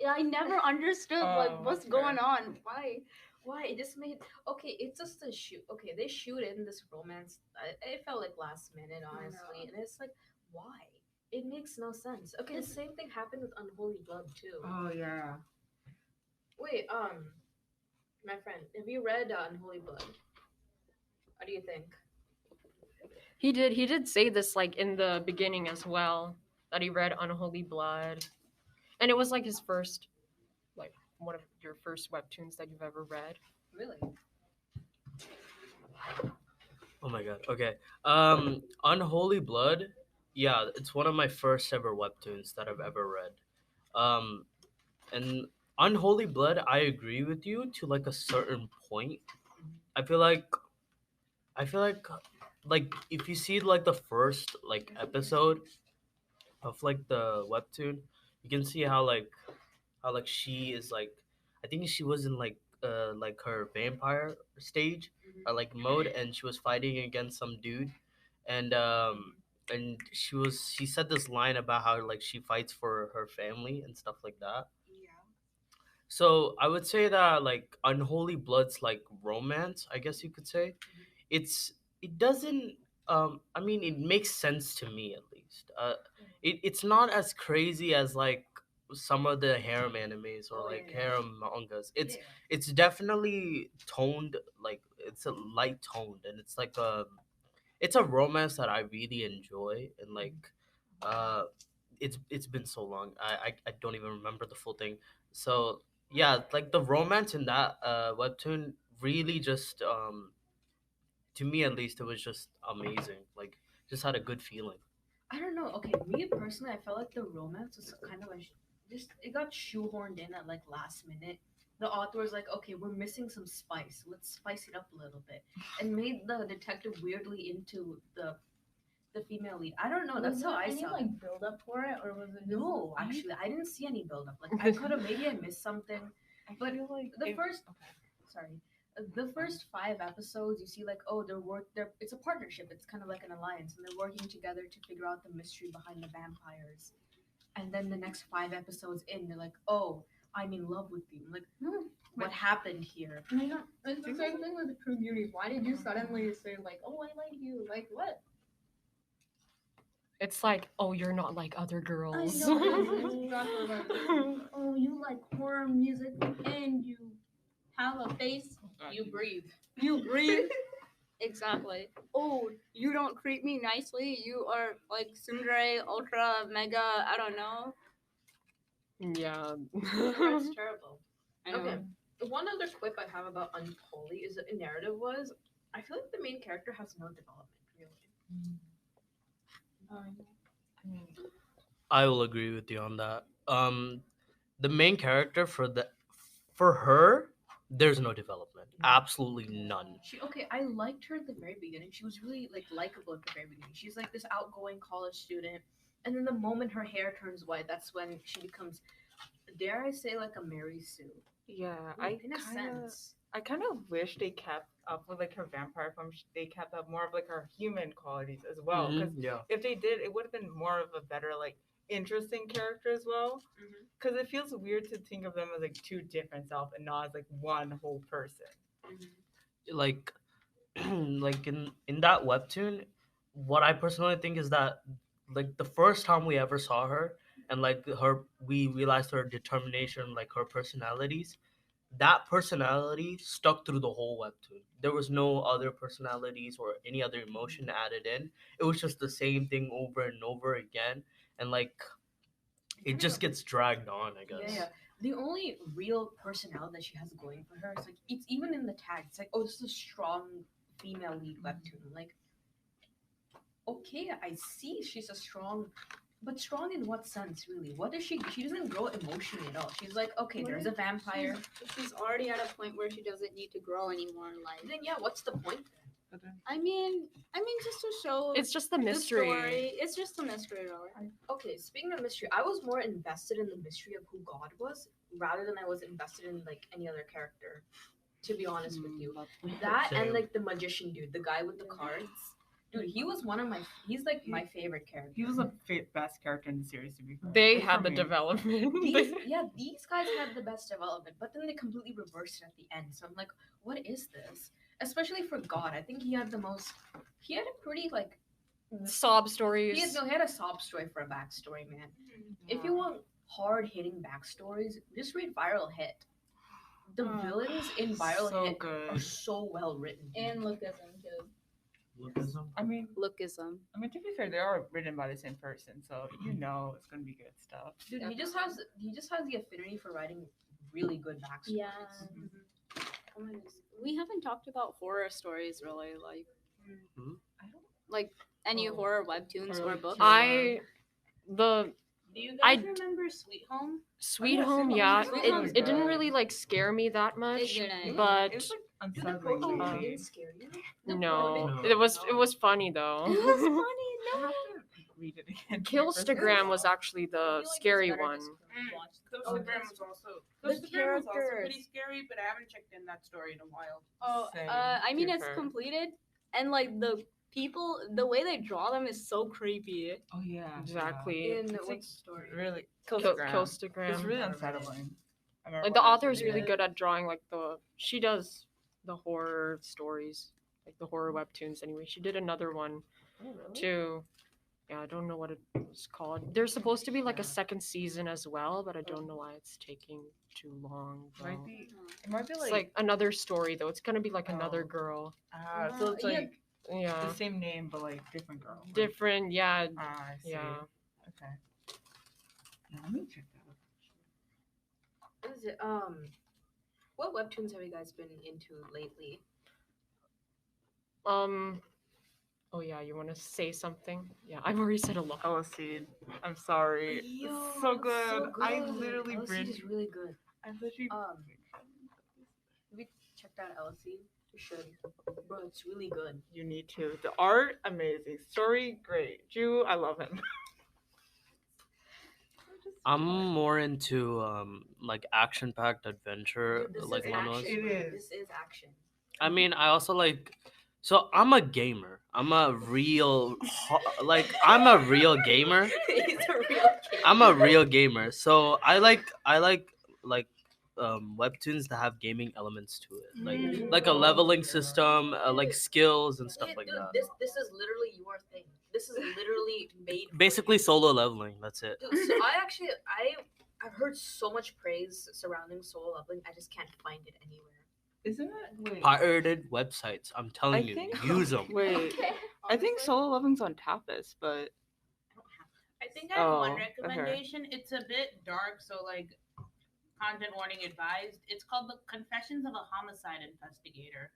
Speaker 8: Yeah, I never understood
Speaker 5: Oh,
Speaker 8: like what's
Speaker 5: that's
Speaker 8: going
Speaker 5: fair.
Speaker 8: on. Why?
Speaker 9: Why it just made okay? It's just a shoot. Okay, they shoot in this romance. It felt like last minute, honestly, and it's like why? It makes no sense. Okay, the same thing happened with Unholy Blood too.
Speaker 5: Oh, yeah.
Speaker 9: Wait, my friend, have you read Unholy Blood? What do you think?
Speaker 2: He did say this like in the beginning as well, that he read Unholy Blood, and it was like his first, like one of your first webtoons that you've ever read.
Speaker 9: Really?
Speaker 7: Oh my god. Okay. Unholy Blood. Yeah, it's one of my first ever webtoons that I've ever read. And Unholy Blood, I agree with you to like a certain point. I feel like like if you see like the first like episode of like the webtoon, you can see how like she is like, I think she was in like her vampire stage or like mode, and she was fighting against some dude, and she said this line about how like she fights for her family and stuff like that.
Speaker 5: Yeah.
Speaker 7: So I would say that like Unholy Blood's like romance, I guess you could say. It doesn't I mean it makes sense to me at least. It's not as crazy as like some of the harem animes or
Speaker 9: Oh,
Speaker 7: like
Speaker 9: yeah.
Speaker 7: harem mangas.
Speaker 9: Yeah.
Speaker 7: It's definitely toned, like it's a light toned, and it's a romance that I really enjoy, and like uh it's been so long. I don't even remember the full thing. So yeah, like the romance in that webtoon really just to me at least, it was just amazing. Like just had a good feeling.
Speaker 9: I don't know. Okay, me personally, I felt like the romance was kind of like just it got shoehorned in at like last minute. The author was like, "Okay, we're missing some spice. Let's spice it up a little bit," and made the detective weirdly into the female lead. I don't know. That's how I saw it.
Speaker 8: build up for it, or was it
Speaker 9: No, actually, I didn't see any build up. Like I could have maybe I missed something. But
Speaker 5: feel like
Speaker 9: the first sorry, the first 5 episodes you see like they're it's a partnership. It's kind of like an alliance, and they're working together to figure out the mystery behind the vampires. And then the next 5 episodes in, they're like, oh,
Speaker 3: I'm in love with you. I'm like, what happened here?
Speaker 9: It's the same thing with the True Beauty. Why did you suddenly say like, "Oh, I like you"? Like what?
Speaker 2: It's like, oh, you're not like other girls.
Speaker 9: Oh, you like horror music and you have a face.
Speaker 3: You breathe.
Speaker 8: You breathe. Exactly. Oh, you don't treat me nicely. You are like tsundere, ultra, mega. I don't know.
Speaker 2: Yeah.
Speaker 3: That's terrible.
Speaker 8: I know.
Speaker 3: Okay. One other quip I have about Unholy is that the narrative was I feel like the main character has no development really.
Speaker 7: I will agree with you on that. The main character for her, there's no development. Absolutely none.
Speaker 3: I liked her at the very beginning. She was really like likable at the very beginning. She's like this outgoing college student, and then the moment her hair turns white, that's when she becomes, dare I say, like a Mary Sue.
Speaker 5: Yeah,
Speaker 3: In a sense.
Speaker 5: I kind of wish they kept up with like her vampire form. They kept up more of like her human qualities as well.
Speaker 7: Mhm,
Speaker 5: Because
Speaker 7: yeah.
Speaker 5: if they did, it would have been more of a better like interesting character as well. Because it feels weird to think of them as like two different self and not as like one whole person.
Speaker 7: Like like in that webtoon, what I personally think is that like the first time we ever saw her and like her we realized her determination, like her personalities, that personality stuck through the whole webtoon. There was no other personalities or any other emotion added in. It was just the same thing over and over again, and like it just gets dragged on, I guess.
Speaker 3: Yeah. The only real personality that she has going for her is like it's even in the tag. It's like, oh, this is a strong female lead webtoon. Like, okay, I see she's a strong, but strong in what sense, really? What is she? She doesn't grow emotionally at all. She's like, okay, there's a vampire.
Speaker 8: She's already at a point where she doesn't need to grow anymore in life.
Speaker 3: Then yeah, what's the point?
Speaker 8: I mean, just to show
Speaker 2: It's just the
Speaker 8: the
Speaker 2: mystery.
Speaker 8: story. It's just a mystery, really.
Speaker 3: Okay, speaking of mystery, I was more invested in the mystery of who God was rather than I was invested in like any other character. To be honest with you, that and
Speaker 7: Same.
Speaker 3: like the magician dude, the guy with the cards, dude, he was one of my. He's like my favorite character.
Speaker 5: He was the best character in the series to be fair.
Speaker 2: They
Speaker 5: Like,
Speaker 2: had
Speaker 5: for
Speaker 2: the
Speaker 5: me.
Speaker 2: development.
Speaker 3: These guys had the best development, but then they completely reversed it at the end. So I'm like, what is this? Especially for God, I think he had the most. He had a pretty like.
Speaker 2: Sob stories.
Speaker 3: He had a sob story for a backstory, man. If you want hard hitting backstories, just read Viral Hit. The villains in Viral
Speaker 5: So
Speaker 3: Hit
Speaker 5: good.
Speaker 3: are so well written.
Speaker 8: And lookism too.
Speaker 7: Lookism.
Speaker 5: I mean,
Speaker 8: Lookism.
Speaker 5: to be fair, they are written by the same person, so you know it's gonna be good stuff.
Speaker 3: Dude, he just has the affinity for writing really good backstories.
Speaker 8: Yeah. Oh my goodness. We haven't talked about horror stories really, like
Speaker 5: I don't.
Speaker 8: like any horror webtoons or books.
Speaker 2: The
Speaker 3: Do you
Speaker 2: I
Speaker 3: guys
Speaker 2: d-
Speaker 3: remember Sweet Home?
Speaker 2: Sweet
Speaker 5: yeah,
Speaker 2: Home,
Speaker 5: Sweet
Speaker 2: yeah.
Speaker 5: Home.
Speaker 8: Sweet
Speaker 2: It,
Speaker 8: Home's
Speaker 2: it didn't
Speaker 5: good.
Speaker 2: really like scare me that much,
Speaker 8: didn't.
Speaker 2: but
Speaker 5: It was like
Speaker 3: Dude, the
Speaker 5: unsettling.
Speaker 3: protocol
Speaker 5: maybe.
Speaker 3: didn't scare you?
Speaker 2: no,
Speaker 7: No.
Speaker 2: it was funny though.
Speaker 8: It was funny.
Speaker 5: I have to read it again.
Speaker 2: Killstagram was actually the scary one.
Speaker 9: Ghostagram was also.
Speaker 8: The
Speaker 9: Ghostagram was also
Speaker 8: characters.
Speaker 9: pretty scary, but I haven't checked in that story in a while.
Speaker 8: Oh,
Speaker 5: Same,
Speaker 8: I mean
Speaker 5: to
Speaker 8: it's
Speaker 5: fair.
Speaker 8: completed, and like the people, the way they draw them is so creepy.
Speaker 5: Oh yeah.
Speaker 2: Exactly.
Speaker 3: In
Speaker 5: It's
Speaker 3: what
Speaker 5: like
Speaker 3: story?
Speaker 5: Really.
Speaker 2: Killstagram.
Speaker 5: It's really unsettling. I remember
Speaker 2: Like the
Speaker 5: when I was
Speaker 2: author is really
Speaker 5: reading
Speaker 2: good at drawing like she does the horror stories, like the horror webtoons anyway. She did another one too. Yeah, I don't know what it was called. There's supposed to be like a second season as well, but I don't know why it's taking too long.
Speaker 5: it.
Speaker 2: though.
Speaker 5: It might be
Speaker 2: It's like another story though. It's gonna be like
Speaker 5: Oh.
Speaker 2: another girl.
Speaker 5: so it's
Speaker 8: yeah.
Speaker 5: like
Speaker 2: Yeah.
Speaker 5: the same name but like different girl. Like,
Speaker 2: Different, yeah.
Speaker 5: I see.
Speaker 2: Yeah.
Speaker 5: Okay. Yeah, let me check that out.
Speaker 3: What is it? What webtoons have you guys been into lately?
Speaker 2: Oh yeah, you wanna say something? Yeah, I've already said a lot.
Speaker 5: Seed. I'm sorry.
Speaker 3: Yo,
Speaker 5: it's so good. I
Speaker 3: good.
Speaker 5: literally
Speaker 3: LC
Speaker 5: bridged.
Speaker 3: is really good.
Speaker 5: I literally.
Speaker 3: Have you checked out LC? You should. Bro, it's really good.
Speaker 5: You need to. The art, amazing. Story, great. Jew, I love him.
Speaker 7: I'm more into like action-packed adventure,
Speaker 3: Dude, this
Speaker 7: like
Speaker 3: is
Speaker 7: manhwas.
Speaker 3: action.
Speaker 5: It
Speaker 3: bro.
Speaker 5: is.
Speaker 3: This is action.
Speaker 7: I mean, I also like. So I'm a gamer. I'm a real I'm a real gamer.
Speaker 3: He's a real kid.
Speaker 7: I'm a real gamer. So I like webtoons that have gaming elements to it, like a leveling system, like skills and stuff
Speaker 3: Yeah,
Speaker 7: like
Speaker 3: dude,
Speaker 7: that.
Speaker 3: this is literally your thing. This is literally made for
Speaker 7: Basically
Speaker 3: you.
Speaker 7: solo leveling, that's it.
Speaker 3: Dude, so I've heard so much praise surrounding solo leveling. I just can't find it anywhere.
Speaker 5: Isn't it? Wait.
Speaker 7: Pirated websites, I'm telling you, use them.
Speaker 5: Wait. I think solo leveling's on Tapas, but
Speaker 1: I think I have one
Speaker 5: Oh, okay.
Speaker 1: recommendation. It's a bit dark, so like content warning advised. It's called The Confessions of a Homicide Investigator.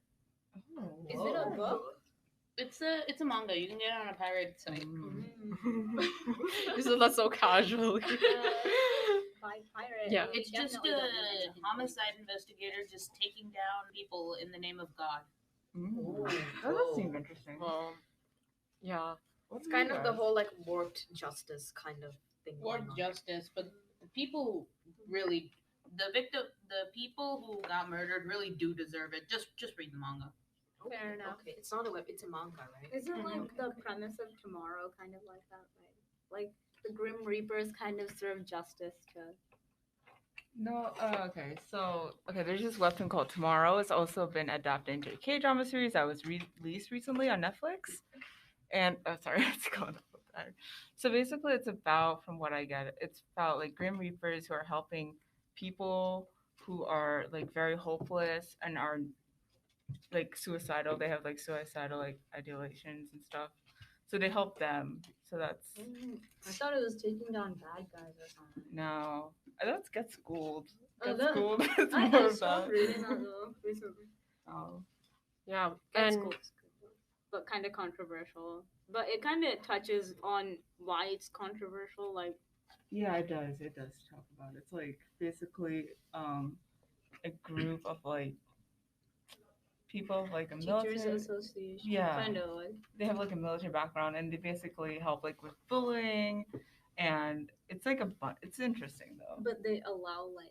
Speaker 3: Is it a book?
Speaker 1: It's a manga. You can get it on a pirate site.
Speaker 2: You said that so casually.
Speaker 8: By pirate.
Speaker 2: Yeah.
Speaker 1: It's just a homicide investigator just taking down people in the name of God.
Speaker 5: That does seem interesting.
Speaker 2: Yeah.
Speaker 3: It's kind of the whole like warped justice kind of thing.
Speaker 1: Warped justice, but the people really, the people who got murdered really do deserve it. Just read the manga.
Speaker 8: Fair enough.
Speaker 3: Okay, it's not a web. It's a manga, right?
Speaker 8: Isn't like the premise of Tomorrow kind of like that, right? Like the Grim Reapers kind of serve justice to.
Speaker 5: No, okay. So, there's this webtoon called Tomorrow. It's also been adapted into a K-drama series that was released recently on Netflix. And, sorry, it's called. So basically, it's about, from what I get, it's about like Grim Reapers who are helping people who are like very hopeless and are like suicidal. They have like suicidal like ideations and stuff. So they help them. So that's
Speaker 8: I thought it was taking down bad guys or something.
Speaker 5: no. That's Get Schooled.
Speaker 8: Oh,
Speaker 5: Get
Speaker 8: that-
Speaker 5: Schooled is
Speaker 8: I
Speaker 5: more of
Speaker 8: stopped
Speaker 5: that.
Speaker 8: reading that though recently.
Speaker 5: Oh.
Speaker 2: Yeah.
Speaker 8: That's
Speaker 2: And
Speaker 8: cool. But kind of controversial. But it kind of touches on why it's controversial. Like,
Speaker 5: Yeah, it does. It does talk about it. It's like basically a group of like people like a
Speaker 8: Teachers
Speaker 5: military.
Speaker 8: Association.
Speaker 5: Yeah.
Speaker 8: Kind of like.
Speaker 5: They have like a military background and they basically help like with bullying, and it's like it's interesting though.
Speaker 8: But they allow like.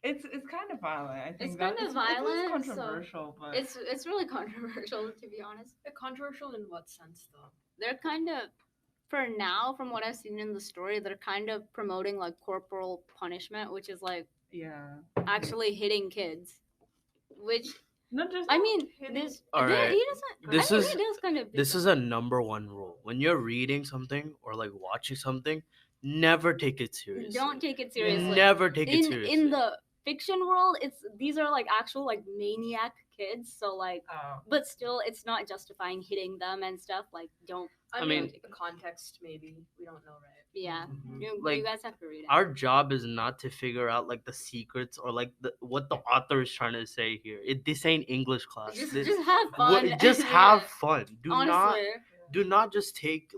Speaker 5: It's kind of violent. I think
Speaker 8: It's kind of violent.
Speaker 5: It is controversial, but
Speaker 8: It's really controversial to be honest.
Speaker 3: Controversial in what sense, though?
Speaker 8: They're kind of, for now, from what I've seen in the story, they're kind of promoting like corporal punishment, which is like
Speaker 5: yeah.
Speaker 8: actually hitting kids. Which
Speaker 5: Not just
Speaker 8: I mean,
Speaker 5: hitting-
Speaker 8: this
Speaker 7: All right.
Speaker 8: he doesn't.
Speaker 7: This
Speaker 8: I mean,
Speaker 7: is-
Speaker 8: he does kind of.
Speaker 7: This is a number one rule. When you're reading something or like watching something, never take it seriously.
Speaker 8: Don't take it seriously.
Speaker 7: Never take it seriously.
Speaker 8: In the fiction world, these are like actual like maniac kids. So like,
Speaker 5: Oh.
Speaker 8: but still, it's not justifying hitting them and stuff. Like, don't.
Speaker 3: I
Speaker 7: mean-
Speaker 3: mean, the context maybe we don't know, right?
Speaker 8: Yeah, you
Speaker 7: Like,
Speaker 8: guys have to read it.
Speaker 7: Our job is not to figure out like the secrets or like what the author is trying to say here. This ain't English class.
Speaker 8: Just
Speaker 7: This-
Speaker 8: have fun.
Speaker 7: just have fun.
Speaker 8: Honestly.
Speaker 7: Do not just take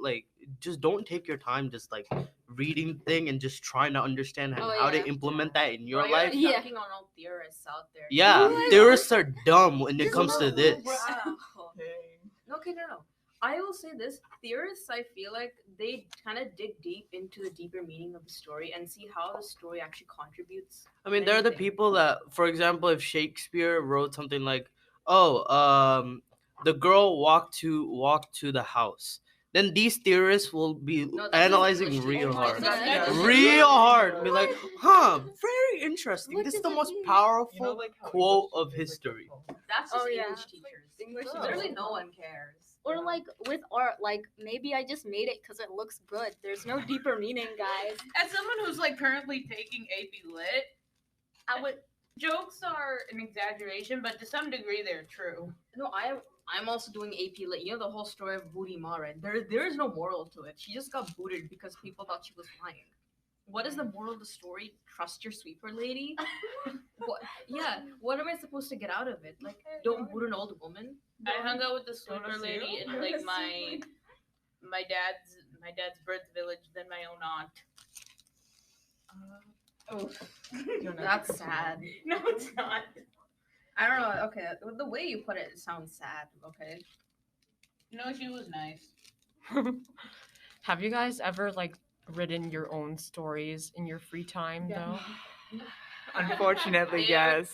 Speaker 7: just don't take your time just like reading thing and just trying to understand
Speaker 8: Oh,
Speaker 7: how to
Speaker 8: yeah.
Speaker 7: implement that in your
Speaker 3: Well,
Speaker 7: life.
Speaker 3: You're
Speaker 8: Yeah.
Speaker 3: dunking on all theorists out there.
Speaker 7: Yeah,
Speaker 8: Oh,
Speaker 7: theorists are dumb when it
Speaker 8: Just
Speaker 7: comes to
Speaker 8: love
Speaker 7: this.
Speaker 3: Wow. Okay, no. I will say this: theorists, I feel like they kind of dig deep into the deeper meaning of the story and see how the story actually contributes.
Speaker 7: I mean, they're the
Speaker 3: anything.
Speaker 7: people that, for example, if Shakespeare wrote something like, "Oh, the girl walked to the house," then these theorists will be
Speaker 3: No, that's
Speaker 7: analyzing
Speaker 3: English
Speaker 7: real
Speaker 3: teachers.
Speaker 7: hard,
Speaker 3: That's
Speaker 7: real hard. Be like, "Huh, very interesting.
Speaker 8: What
Speaker 7: This is
Speaker 8: does
Speaker 7: the
Speaker 8: it
Speaker 7: most
Speaker 8: mean?"
Speaker 7: power quote of history."
Speaker 3: That's just
Speaker 8: Oh, yeah.
Speaker 3: English teachers.
Speaker 8: English
Speaker 3: Literally,
Speaker 8: teachers.
Speaker 3: no one cares.
Speaker 8: Or like with art, like maybe I just made it because it looks good. There's no deeper meaning, guys.
Speaker 1: As someone who's like currently taking AP Lit, I would. Jokes are an exaggeration, but to some degree they're true.
Speaker 3: No, I'm also doing AP Lit. You know the whole story of Booty Ma, right? There is no moral to it. She just got booted because people thought she was lying. What is the moral of the story? Trust your sweeper lady. What? Yeah. What am I supposed to get out of it? Like, don't boot an old woman.
Speaker 1: I hung out with the sweeper lady in like my dad's birth village than my own aunt.
Speaker 3: That's sad.
Speaker 1: No, it's not.
Speaker 3: I don't know. Okay, the way you put it, it sounds sad. Okay.
Speaker 1: No, she was nice.
Speaker 2: have you guys ever like written your own stories in your free time though?
Speaker 5: Unfortunately,
Speaker 1: Yeah.
Speaker 5: yes.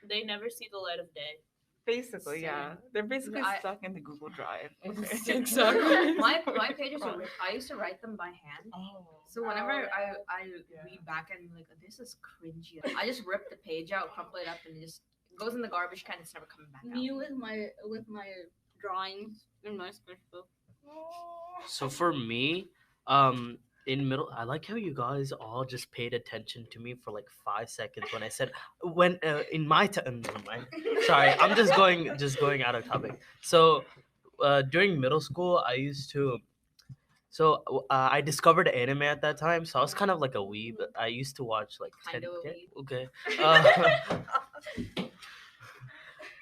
Speaker 1: They never see the light of day.
Speaker 5: Basically,
Speaker 3: Same.
Speaker 5: yeah. They're basically
Speaker 3: I-
Speaker 5: stuck in the Google Drive.
Speaker 2: Exactly.
Speaker 3: my pages are I used to write them by hand.
Speaker 5: Oh.
Speaker 3: So whenever I
Speaker 5: Yeah.
Speaker 3: read back and I'm like, this is cringy. I just rip the page out, crumple it up, and it just goes in the garbage can. It's never coming back out.
Speaker 8: Me with my drawings in my sketchbook.
Speaker 7: So for me, in middle, I like how you guys all just paid attention to me for like 5 seconds when I said when in my time. Sorry, I'm just going out of topic. So during middle school, I used to. So I discovered anime at that time, so I was kind of like a weeb. I used to watch like
Speaker 3: Kind
Speaker 7: 10.
Speaker 3: of a
Speaker 7: yeah,
Speaker 3: weeb.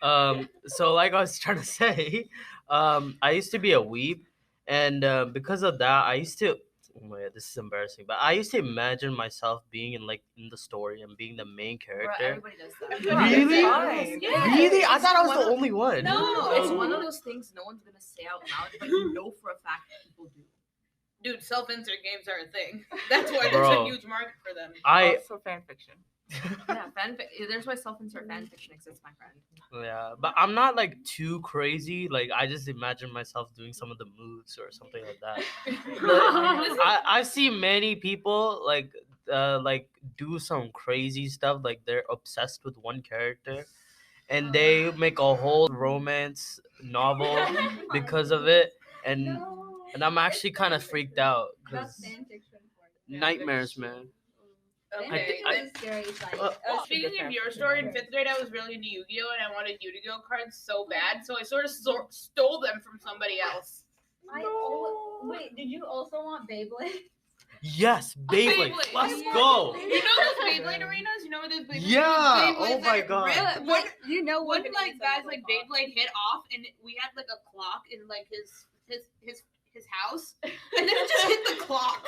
Speaker 7: okay. So like I was trying to say, I used to be a weeb, and because of that, I used to. Oh my god, this is embarrassing. But I used to imagine myself being in the story and being the main
Speaker 3: Bro,
Speaker 7: character.
Speaker 3: everybody does that.
Speaker 7: Really?
Speaker 5: Fine.
Speaker 3: Yeah,
Speaker 7: Really? I
Speaker 3: it's
Speaker 7: thought I was
Speaker 3: one
Speaker 7: the
Speaker 3: of-
Speaker 7: only one.
Speaker 3: No, it's one of those things no one's gonna say out loud, but you know for a fact that people do.
Speaker 1: Dude, self-insert games are a thing. That's why there's
Speaker 7: Bro.
Speaker 1: a huge market for them.
Speaker 5: Also fan fiction.
Speaker 3: Yeah, there's why self-insert fan fiction exists, my friend.
Speaker 7: Yeah, but I'm not like too crazy. Like I just imagine myself doing some of the moves or something like that. I see many people like do some crazy stuff. Like they're obsessed with one character, and they make a whole romance novel because of it. And I'm actually kind of freaked out because nightmares, man.
Speaker 1: Okay. Speaking of your story, in 5th grade, I was really into Yu-Gi-Oh! And I wanted Yu-Gi-Oh! Cards so bad, so I sort of stole them from somebody else.
Speaker 8: Wait, did you also want Beyblade?
Speaker 7: Yes, Beyblade.
Speaker 1: Beyblade.
Speaker 7: Let's go.
Speaker 1: You know those Beyblade arenas? You know where those Beyblade
Speaker 7: Yeah.
Speaker 1: Beyblades
Speaker 7: Oh my
Speaker 1: that
Speaker 7: god.
Speaker 1: rip?
Speaker 8: But you know what?
Speaker 1: Wouldn't like guys like Beyblade hit off, and we had like a clock in like his house, and then it just hit the clock.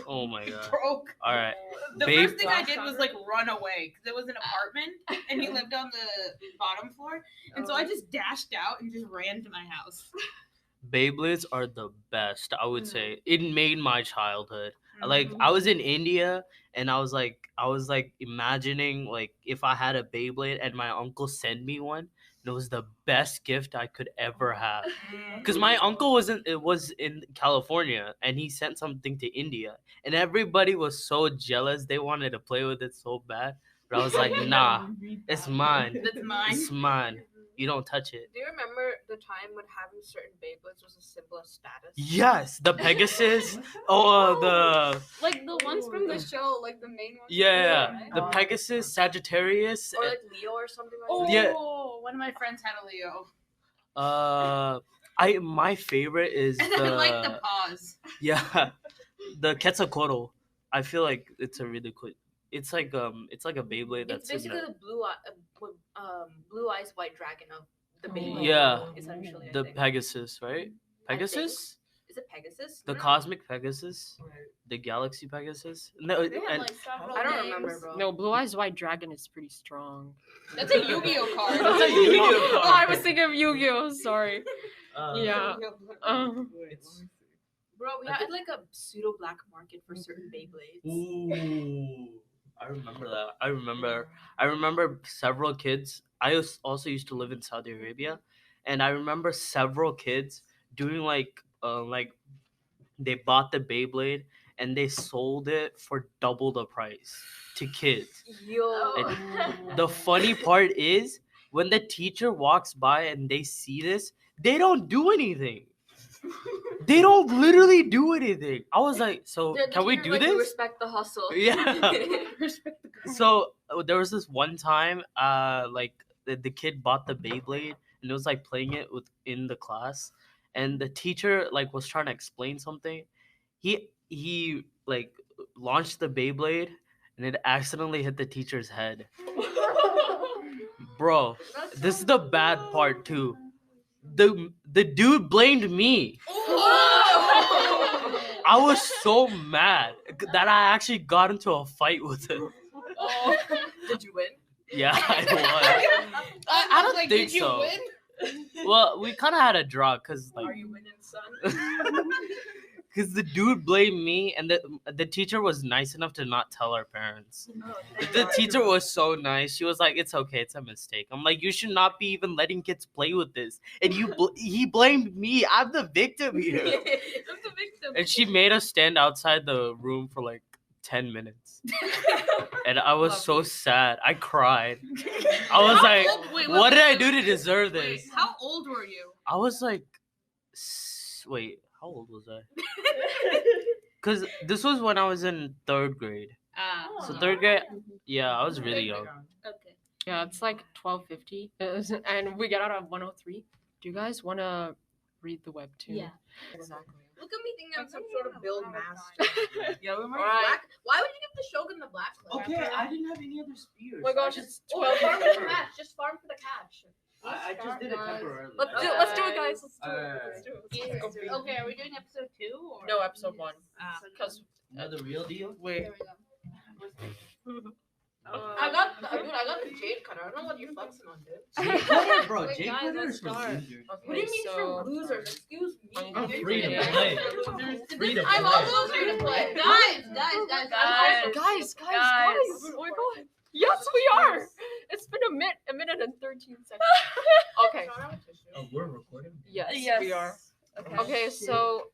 Speaker 7: Oh my god.
Speaker 1: Broke.
Speaker 7: All right.
Speaker 1: The
Speaker 7: Babe-
Speaker 1: first thing I did was like run away because it was an apartment and he lived on the bottom floor, and so I just dashed out and just ran to my house.
Speaker 7: Beyblades are the best, I would say. It made my childhood. Like I was in India and I was like imagining like if I had a Beyblade and my uncle sent me one, and it was the best gift I could ever have. Because my uncle was in California and he sent something to India and everybody was so jealous. They wanted to play with it so bad. But I was like, nah, it's mine.
Speaker 1: That's mine.
Speaker 7: It's mine. You don't touch it.
Speaker 3: Do you remember the time when having certain Beyblades was a symbol of status?
Speaker 7: Yes, the Pegasus. The
Speaker 8: Like the ones from the show, like the main ones.
Speaker 7: yeah,
Speaker 8: right?
Speaker 7: the Pegasus, Sagittarius.
Speaker 3: Or like Leo or something like
Speaker 1: Oh,
Speaker 3: that?
Speaker 7: Yeah.
Speaker 1: one of my friends had a Leo.
Speaker 7: My favorite is
Speaker 1: And I like the paws.
Speaker 7: yeah, the Quetzalcoatl. I feel like it's a really cool. It's like a Beyblade
Speaker 3: It's
Speaker 7: that's in
Speaker 3: basically
Speaker 7: the,
Speaker 3: the blue eyes white dragon of the Beyblade.
Speaker 7: Yeah.
Speaker 3: Essentially, I
Speaker 7: the
Speaker 3: think.
Speaker 7: Pegasus, right?
Speaker 3: I think.
Speaker 7: Pegasus,
Speaker 3: Is it Pegasus?
Speaker 7: the cosmic Pegasus, the galaxy Pegasus. No,
Speaker 8: They have
Speaker 7: and
Speaker 8: like several
Speaker 3: I don't
Speaker 8: names.
Speaker 3: remember, bro.
Speaker 2: No, Blue Eyes White Dragon is pretty strong.
Speaker 1: That's a Yu-Gi-Oh card.
Speaker 7: That's a Yu-Gi-Oh
Speaker 2: Oh,
Speaker 7: card.
Speaker 2: I was thinking of Yu-Gi-Oh. Sorry. Yeah.
Speaker 7: It's
Speaker 3: Bro, we had like a pseudo black market for certain Beyblades.
Speaker 7: ooh. I remember that. I remember several kids. Also used to live in Saudi Arabia, and I remember several kids doing like they bought the Beyblade and they sold it for double the price to kids.
Speaker 3: Yo.
Speaker 7: And the funny part is when the teacher walks by and they see this, they don't do anything. They don't literally do anything. I was like, so can we do
Speaker 3: like,
Speaker 7: this?
Speaker 3: We respect the hustle.
Speaker 7: Yeah. So there was this one time, like the kid bought the Beyblade and it was like playing it in the class, and the teacher like was trying to explain something. He like launched the Beyblade and it accidentally hit the teacher's head. Bro, this is the bad part too. The dude blamed me. I was so mad that I actually got into a fight with him.
Speaker 3: Did you win?
Speaker 7: Yeah, I won. I don't
Speaker 1: like,
Speaker 7: think
Speaker 1: did you
Speaker 7: so.
Speaker 1: win?
Speaker 7: Well, we kind of had a draw because like
Speaker 3: Are you winning, son?
Speaker 7: because the dude blamed me, and the teacher was nice enough to not tell our parents. The teacher was so nice. She was like, "It's okay, it's a mistake." I'm like, "You should not be even letting kids play with this." And he blamed me. I'm the victim here.
Speaker 9: I'm the victim.
Speaker 7: And she made us stand outside the room for like 10 minutes. And I was so sad. I cried. I was like, what did I do to deserve
Speaker 9: Wait,
Speaker 7: this?
Speaker 9: how old were you?
Speaker 7: I was like, wait, how old was I? Because this was when I was in 3rd grade. So 3rd grade, yeah, I was really young.
Speaker 9: Okay.
Speaker 2: Yeah, it's like 12:50, and we get out at 1:03. Do you guys want to read the webtoon?
Speaker 8: Yeah.
Speaker 2: Exactly.
Speaker 9: Look at me thinking I'm some sort of build master.
Speaker 5: Yeah, we might.
Speaker 2: Alright.
Speaker 9: Why would you give the Shogun the black cloak?
Speaker 4: Okay, I didn't have any other spears.
Speaker 2: Oh my gosh, it's
Speaker 9: Oh,
Speaker 2: 12.
Speaker 9: farm for the catch. Just farm for the catch.
Speaker 4: I just did it temporarily.
Speaker 2: Let's do it, guys. Let's do it. Let's do it. Let's do it.
Speaker 9: Okay, are we doing episode 2? Or?
Speaker 2: No, episode 1. Because
Speaker 7: The real deal?
Speaker 2: wait.
Speaker 9: I got the jade cutter. I don't know what you're flexing on, dude.
Speaker 7: Jake Cutter, bro.
Speaker 8: Wait,
Speaker 7: Jake
Speaker 8: guys,
Speaker 7: Cutter
Speaker 8: let's
Speaker 7: is for
Speaker 8: start.
Speaker 7: losers.
Speaker 2: Okay,
Speaker 9: What do you mean
Speaker 2: so,
Speaker 9: for losers? Excuse me.
Speaker 2: I'm
Speaker 7: free to
Speaker 2: Yeah.
Speaker 7: play.
Speaker 9: Losers.
Speaker 7: Free to
Speaker 9: I'm
Speaker 7: play.
Speaker 9: also free to play. Guys.
Speaker 2: Guys, oh my god. Yes, we are. It's been a minute and 13 seconds. Okay.
Speaker 7: Oh, we're recording?
Speaker 2: Yes,
Speaker 6: Yes.
Speaker 2: we are. Okay, so,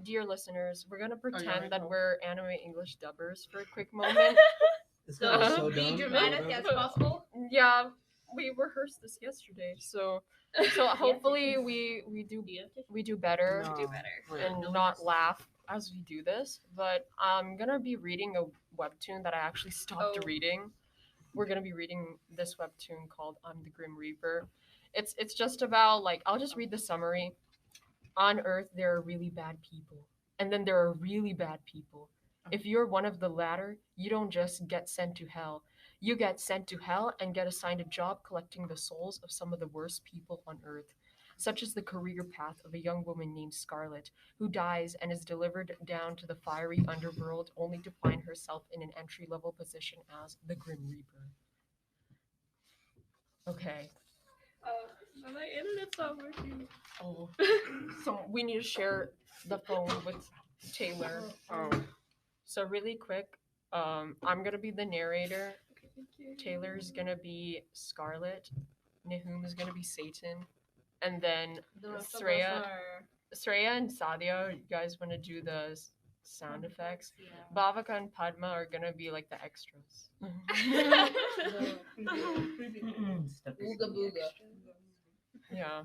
Speaker 2: dear listeners, we're gonna pretend that we're anime English dubbers for a quick moment.
Speaker 7: This
Speaker 9: So,
Speaker 7: guy is so
Speaker 9: be
Speaker 7: dumb.
Speaker 9: dramatic as possible.
Speaker 2: Yeah, we rehearsed this yesterday, so hopefully we do better and not laugh as we do this. But I'm gonna be reading a webtoon that I actually stopped reading. We're gonna be reading this webtoon called "I'm the Grim Reaper." It's just about like I'll just read the summary. On Earth, there are really bad people, and then there are really bad people. If you're one of the latter, you don't just get sent to hell. You get sent to hell and get assigned a job collecting the souls of some of the worst people on Earth, such as the career path of a young woman named Scarlet, who dies and is delivered down to the fiery underworld only to find herself in an entry-level position as the Grim Reaper. Okay.
Speaker 6: My internet's not working.
Speaker 2: Oh. So we need to share the phone with Taylor. So really quick, I'm gonna be the narrator. Taylor's gonna be Scarlet. Nahum's gonna be Satan, and then Sreya and Sadia, you guys want to do the sound effects? Bhavika and Padma are gonna be like the extras.
Speaker 9: Booga booga.
Speaker 2: Yeah.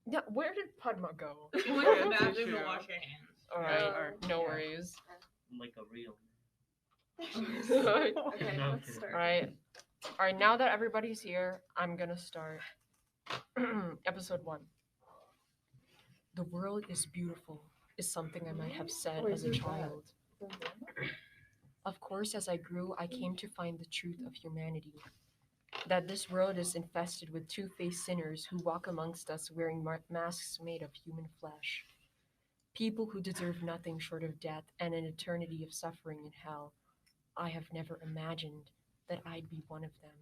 Speaker 2: Yeah. Where did Padma go?
Speaker 1: You went to the bathroom to wash your hands.
Speaker 2: All right. No worries.
Speaker 7: Like a real.
Speaker 6: Okay,
Speaker 7: No,
Speaker 6: let's
Speaker 7: okay.
Speaker 6: start.
Speaker 2: All right. Now that everybody's here, I'm gonna start. Episode 1. The world is beautiful is something I might have said as a child. Of course, as I grew, I came to find the truth of humanity. That this world is infested with two-faced sinners who walk amongst us wearing masks made of human flesh. People who deserve nothing short of death and an eternity of suffering in hell. I have never imagined that I'd be one of them.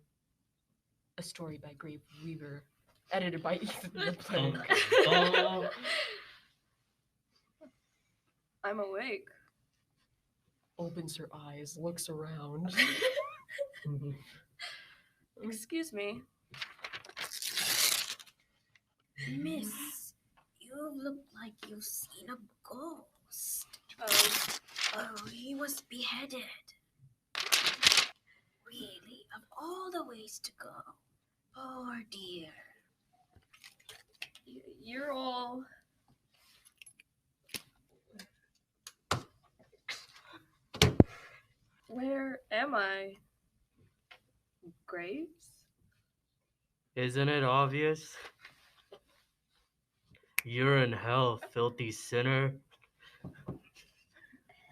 Speaker 2: A story by GRAVEWEAVER, edited by E13.
Speaker 7: Oh,
Speaker 6: I'm awake.
Speaker 2: Opens her eyes, looks around.
Speaker 6: Excuse me.
Speaker 10: Miss, you look like you've seen a ghost. Oh, he was beheaded. Really, of all the ways to go. Poor dear.
Speaker 6: You're all. Where am I? Graves?
Speaker 7: isn't it obvious? You're in hell, filthy sinner.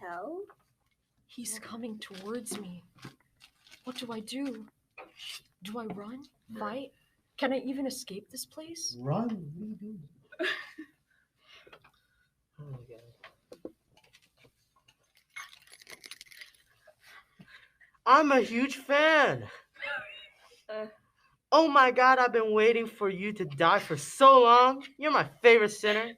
Speaker 6: Hell?
Speaker 2: He's coming towards me. What do I do? Do I run? Fight? Can I even escape this place?
Speaker 7: Run, what are you doing? Oh my god. I'm a huge fan. Oh my god, I've been waiting for you to die for so long. You're my favorite sinner.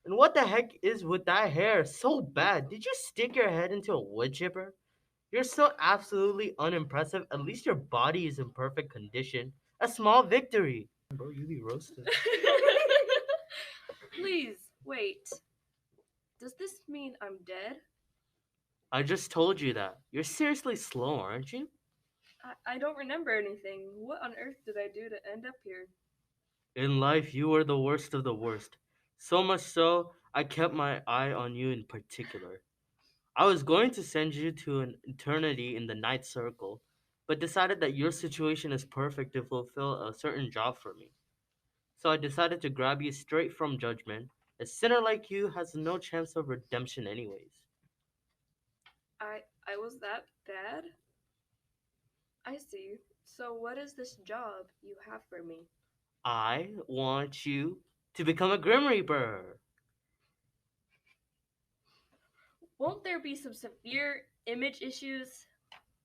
Speaker 7: And what the heck is with that hair? So bad. Did you stick your head into a wood chipper? You're so absolutely unimpressive. At least your body is in perfect condition. A small victory. Bro, you be roasted.
Speaker 6: Please, wait. Does this mean I'm dead?
Speaker 7: I just told you that. You're seriously slow, aren't you?
Speaker 6: I don't remember anything. What on earth did I do to end up here?
Speaker 7: In life, you are the worst of the worst. So much so, I kept my eye on you in particular. I was going to send you to an eternity in the ninth circle, but decided that your situation is perfect to fulfill a certain job for me. So I decided to grab you straight from judgment. A sinner like you has no chance of redemption anyways.
Speaker 6: I was that bad? I see. So what is this job you have for me?
Speaker 7: I want you to become a Grim Reaper.
Speaker 6: Won't there be some severe image issues?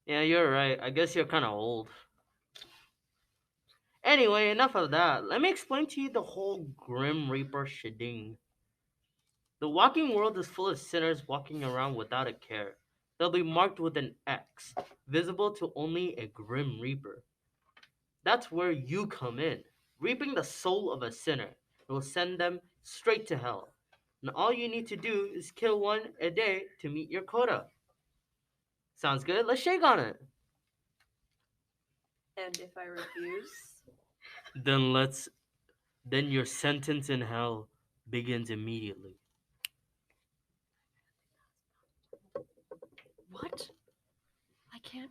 Speaker 7: Yeah, you're right. I guess you're kind of old. Anyway, enough of that. Let me explain to you the whole Grim Reaper sheding. The walking world is full of sinners walking around without a care. They'll be marked with an X, visible to only a Grim Reaper. That's where you come in, reaping the soul of a sinner. It will send them straight to hell. And all you need to do is kill one a day to meet your quota. Sounds good? Let's shake on it.
Speaker 6: And if I refuse?
Speaker 7: Then your sentence in hell begins immediately.
Speaker 2: What? I can't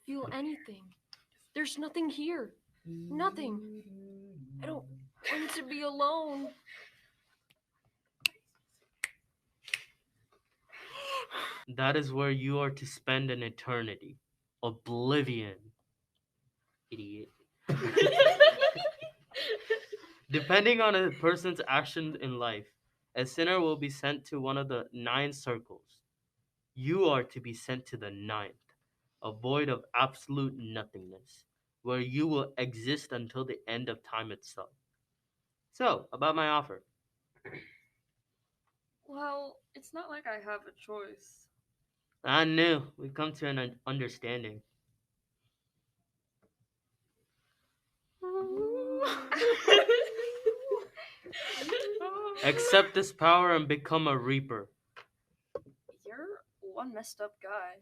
Speaker 2: feel anything. There's nothing here. Nothing. I don't want to be alone.
Speaker 7: That is where you are to spend an eternity. Oblivion. Idiot. Depending on a person's actions in life, a sinner will be sent to one of the 9 circles. You are to be sent to the 9th, a void of absolute nothingness, where you will exist until the end of time itself. So, about my offer.
Speaker 6: Well, it's not like I have a choice.
Speaker 7: I knew we'd come to an understanding. Accept this power and become a reaper.
Speaker 6: You're one messed up guy.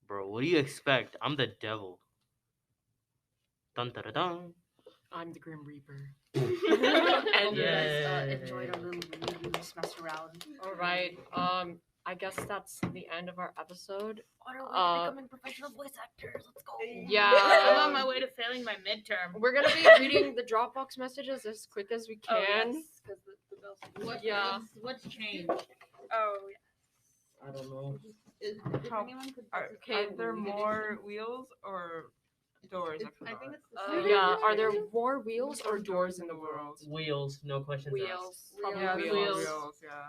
Speaker 7: Bro, what do you expect? I'm the devil. Dun dun dun dun.
Speaker 2: I'm the Grim Reaper.
Speaker 3: And you
Speaker 7: Yay.
Speaker 3: guys enjoyed our little game, just mess around.
Speaker 2: All right. I guess that's the end of our episode.
Speaker 10: On our way to becoming professional voice actors. Let's go.
Speaker 1: I'm
Speaker 2: Yeah.
Speaker 1: on my way to failing my midterm.
Speaker 2: We're gonna be reading the Dropbox messages as quick as we can.
Speaker 6: Because the bell's
Speaker 2: Yeah.
Speaker 1: What's changed?
Speaker 6: Oh, yeah.
Speaker 7: I don't know.
Speaker 1: If
Speaker 5: How-
Speaker 1: anyone could
Speaker 5: Are there more wheels or doors?
Speaker 1: I think it's the
Speaker 6: Oh,
Speaker 1: same.
Speaker 2: Yeah. Are there more wheels or doors in the world?
Speaker 7: Wheels, no questions asked.
Speaker 6: Wheels.
Speaker 2: Probably
Speaker 5: Yeah,
Speaker 2: wheels.
Speaker 5: wheels. Yeah.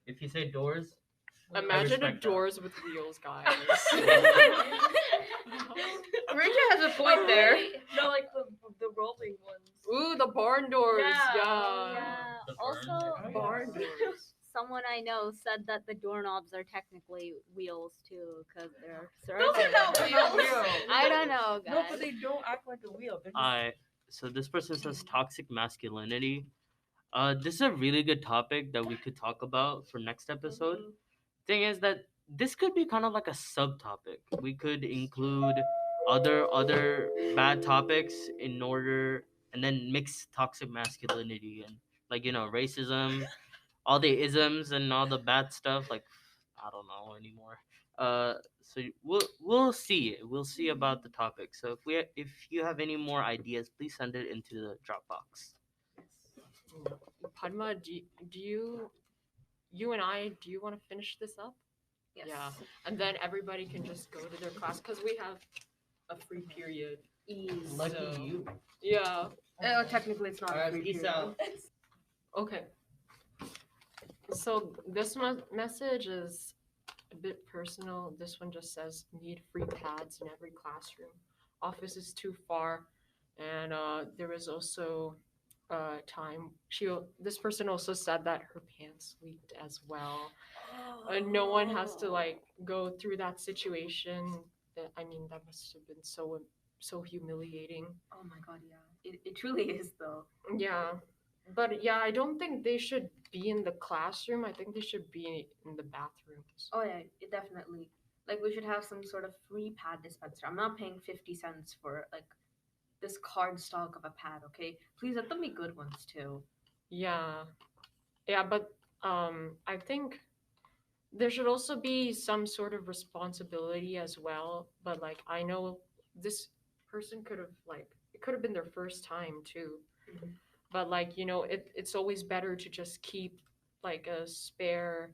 Speaker 7: If you say doors,
Speaker 2: Imagine a
Speaker 7: respect that.
Speaker 2: doors with wheels, guys.
Speaker 3: Marisha has a point there.
Speaker 6: No, like the rolling ones.
Speaker 2: Ooh, the barn doors.
Speaker 8: Yeah.
Speaker 2: Yeah.
Speaker 7: The
Speaker 8: Also,
Speaker 7: burn.
Speaker 2: Barn doors.
Speaker 8: someone I know said that the doorknobs are technically wheels too, because they're
Speaker 3: Those are not
Speaker 8: circular.
Speaker 3: wheels.
Speaker 8: I don't know,
Speaker 5: No,
Speaker 8: guys.
Speaker 5: but they don't act like a wheel. They're just
Speaker 7: So this person says toxic masculinity. This is a really good topic that we could talk about for next episode. Thing is that this could be kind of like a subtopic. We could include other bad topics in order, and then mix toxic masculinity and racism, all the isms and all the bad stuff. Like I don't know anymore. So we'll see. We'll see about the topic. So if you have any more ideas, please send it into the Dropbox.
Speaker 2: Padma, do you and I, do you want to finish this up?
Speaker 3: Yes.
Speaker 2: Yeah. And then everybody can just go to their class because we have a free period.
Speaker 7: Lucky
Speaker 2: So-
Speaker 7: you.
Speaker 2: Yeah.
Speaker 3: Technically, it's not.
Speaker 7: All
Speaker 3: a
Speaker 7: right,
Speaker 3: free
Speaker 7: peace
Speaker 3: period.
Speaker 7: out.
Speaker 2: Okay. So this message is a bit personal. This one just says need free pads in every classroom. Office is too far, and there is also time, this person also said that her pants leaked as well. No one has to like go through that situation. I mean, that must have been so humiliating.
Speaker 3: Oh my god, yeah. It truly is though.
Speaker 2: Yeah, but yeah, I don't think they should be in the classroom. I think they should be in the bathrooms.
Speaker 3: Oh yeah, it definitely. Like we should have some sort of free pad dispenser. I'm not paying 50 cents for like this card stock of a pad, okay? Please let them be good ones too.
Speaker 2: Yeah, yeah, but I think there should also be some sort of responsibility as well. But like, I know this person could have like it could have been their first time too. But like, it's always better to just keep like a spare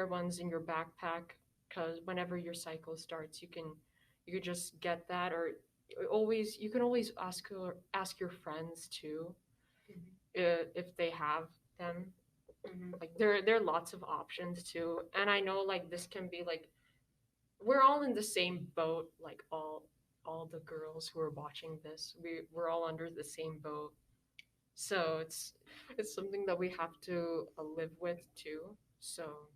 Speaker 2: ones in your backpack, because whenever your cycle starts, you can just get that. Or you can always ask your friends too, if they have them. Like there are lots of options too, and I know like this can be like we're all in the same boat, like all the girls who are watching this, we're all under the same boat. So it's something that we have to live with too. So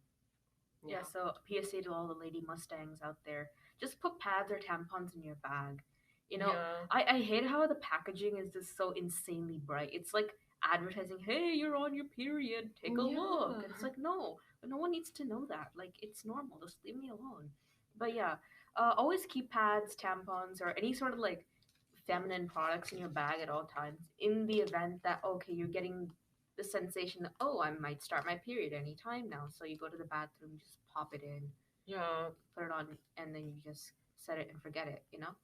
Speaker 3: Yeah, so PSA to all the lady Mustangs out there. Just put pads or tampons in your bag. You know,
Speaker 2: Yeah.
Speaker 3: I hate how the packaging is just so insanely bright. It's like advertising, hey, you're on your period, take a look.
Speaker 2: Yeah.
Speaker 3: It's like, no one needs to know that. Like, it's normal. Just leave me alone. But yeah, always keep pads, tampons, or any sort of like feminine products in your bag at all times in the event that, okay, you're getting the sensation that, oh, I might start my period anytime now. So you go to the bathroom, just pop it in,
Speaker 2: Yeah.
Speaker 3: put it on, and then you just set it and forget it, you know?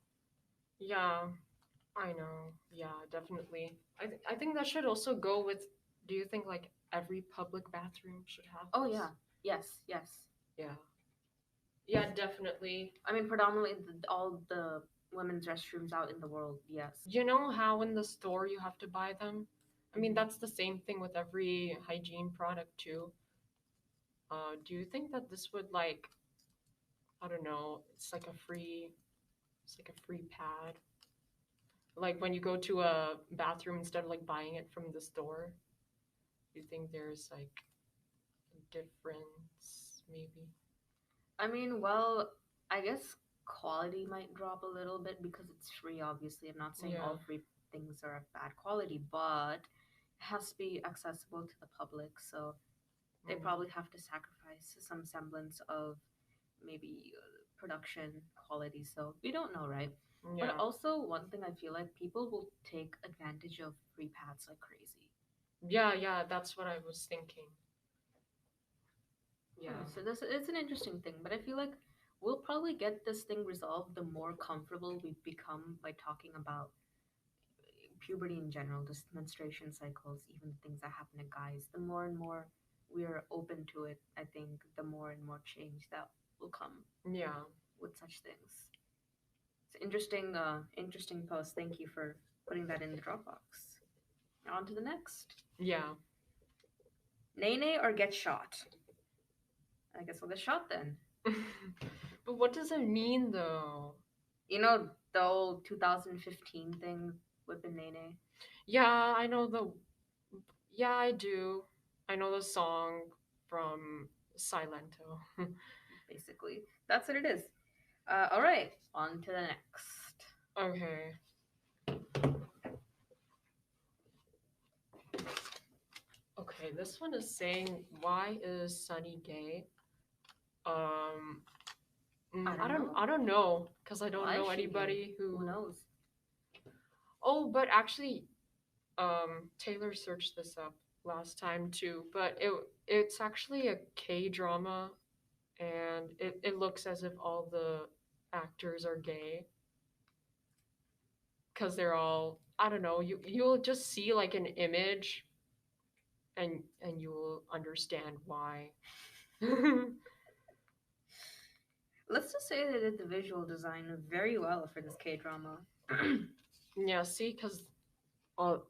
Speaker 2: Yeah. I know. Yeah, definitely. I think that should also go with, do you think like every public bathroom should have
Speaker 3: Oh,
Speaker 2: this?
Speaker 3: yeah. Yes, yes.
Speaker 2: Yeah. Yeah, definitely.
Speaker 3: I mean, predominantly all the women's restrooms out in the world, yes.
Speaker 2: You know how in the store you have to buy them? I mean, that's the same thing with every hygiene product too. Do you think that this would like, I don't know, it's like a free pad. Like when you go to a bathroom instead of like buying it from the store, do you think there's like a difference maybe?
Speaker 3: I mean, well, I guess quality might drop a little bit because it's free, obviously. I'm not saying
Speaker 2: Yeah.
Speaker 3: all free things are of bad quality, but it has to be accessible to the public. So they probably have to sacrifice some semblance of maybe production quality. So we don't know, right?
Speaker 2: Yeah.
Speaker 3: But also, one thing I feel like people will take advantage of free pads like crazy.
Speaker 2: Yeah, that's what I was thinking. Yeah.
Speaker 3: So this it's an interesting thing, but I feel like we'll probably get this thing resolved the more comfortable we become by talking about puberty in general, just menstruation cycles, even things that happen to guys. The more and more we are open to it, I think the more and more change that will come
Speaker 2: Yeah.
Speaker 3: with such things. It's interesting post. Thank you for putting that in the Dropbox. Now on to the next.
Speaker 2: Yeah.
Speaker 3: Nay or get shot? I guess we'll get shot then.
Speaker 2: But what does it mean though?
Speaker 3: You know the old 2015 thing with the Nene?
Speaker 2: Yeah, I know yeah, I do. I know the song from Silento.
Speaker 3: Basically, that's what it is. All right, on to the next.
Speaker 2: Okay. Okay, this one is saying, why is Sunny gay? I don't know, because I don't
Speaker 3: Why is
Speaker 2: know
Speaker 3: she
Speaker 2: anybody
Speaker 3: Who knows?
Speaker 2: Oh, but actually, Taylor searched this up last time too, but it's actually a K-drama, and it looks as if all the actors are gay, because they're all, I don't know, you'll just see like an image, and you will understand why.
Speaker 3: Let's just say they did the visual design very well for this K drama.
Speaker 2: Yeah, see, because all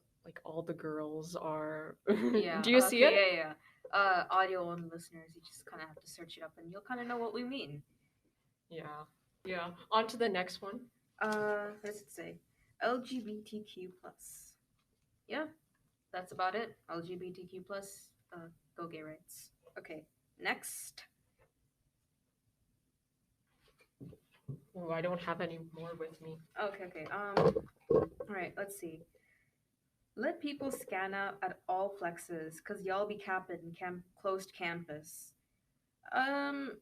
Speaker 2: the girls are.
Speaker 3: Yeah.
Speaker 2: Do you see it?
Speaker 3: Yeah. Audio only listeners, you just kind of have to search it up, and you'll kind of know what we mean.
Speaker 2: Yeah. On to the next one.
Speaker 3: What does it say? LGBTQ plus. yeah, that's about it. LGBTQ plus, go gay rights. Okay, next.
Speaker 2: Oh, I don't have any more with me.
Speaker 3: Okay. All right. Let's see. Let people scan out at all flexes, cause y'all be capping closed campus. Um,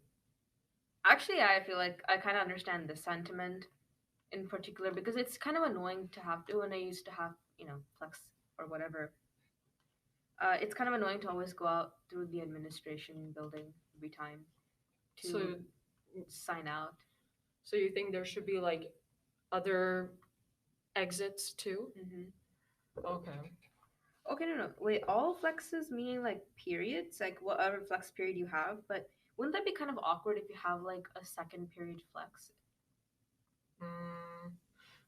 Speaker 3: Actually, I feel like I kind of understand the sentiment in particular because it's kind of annoying to have to when I used to have, flex or whatever. It's kind of annoying to always go out through the administration building every time to
Speaker 2: So,
Speaker 3: sign out.
Speaker 2: so you think there should be like other exits too? Okay.
Speaker 3: Okay, no. Wait, all flexes meaning like periods, like whatever flex period you have, but wouldn't that be kind of awkward if you have like a second period flex?
Speaker 2: Mm,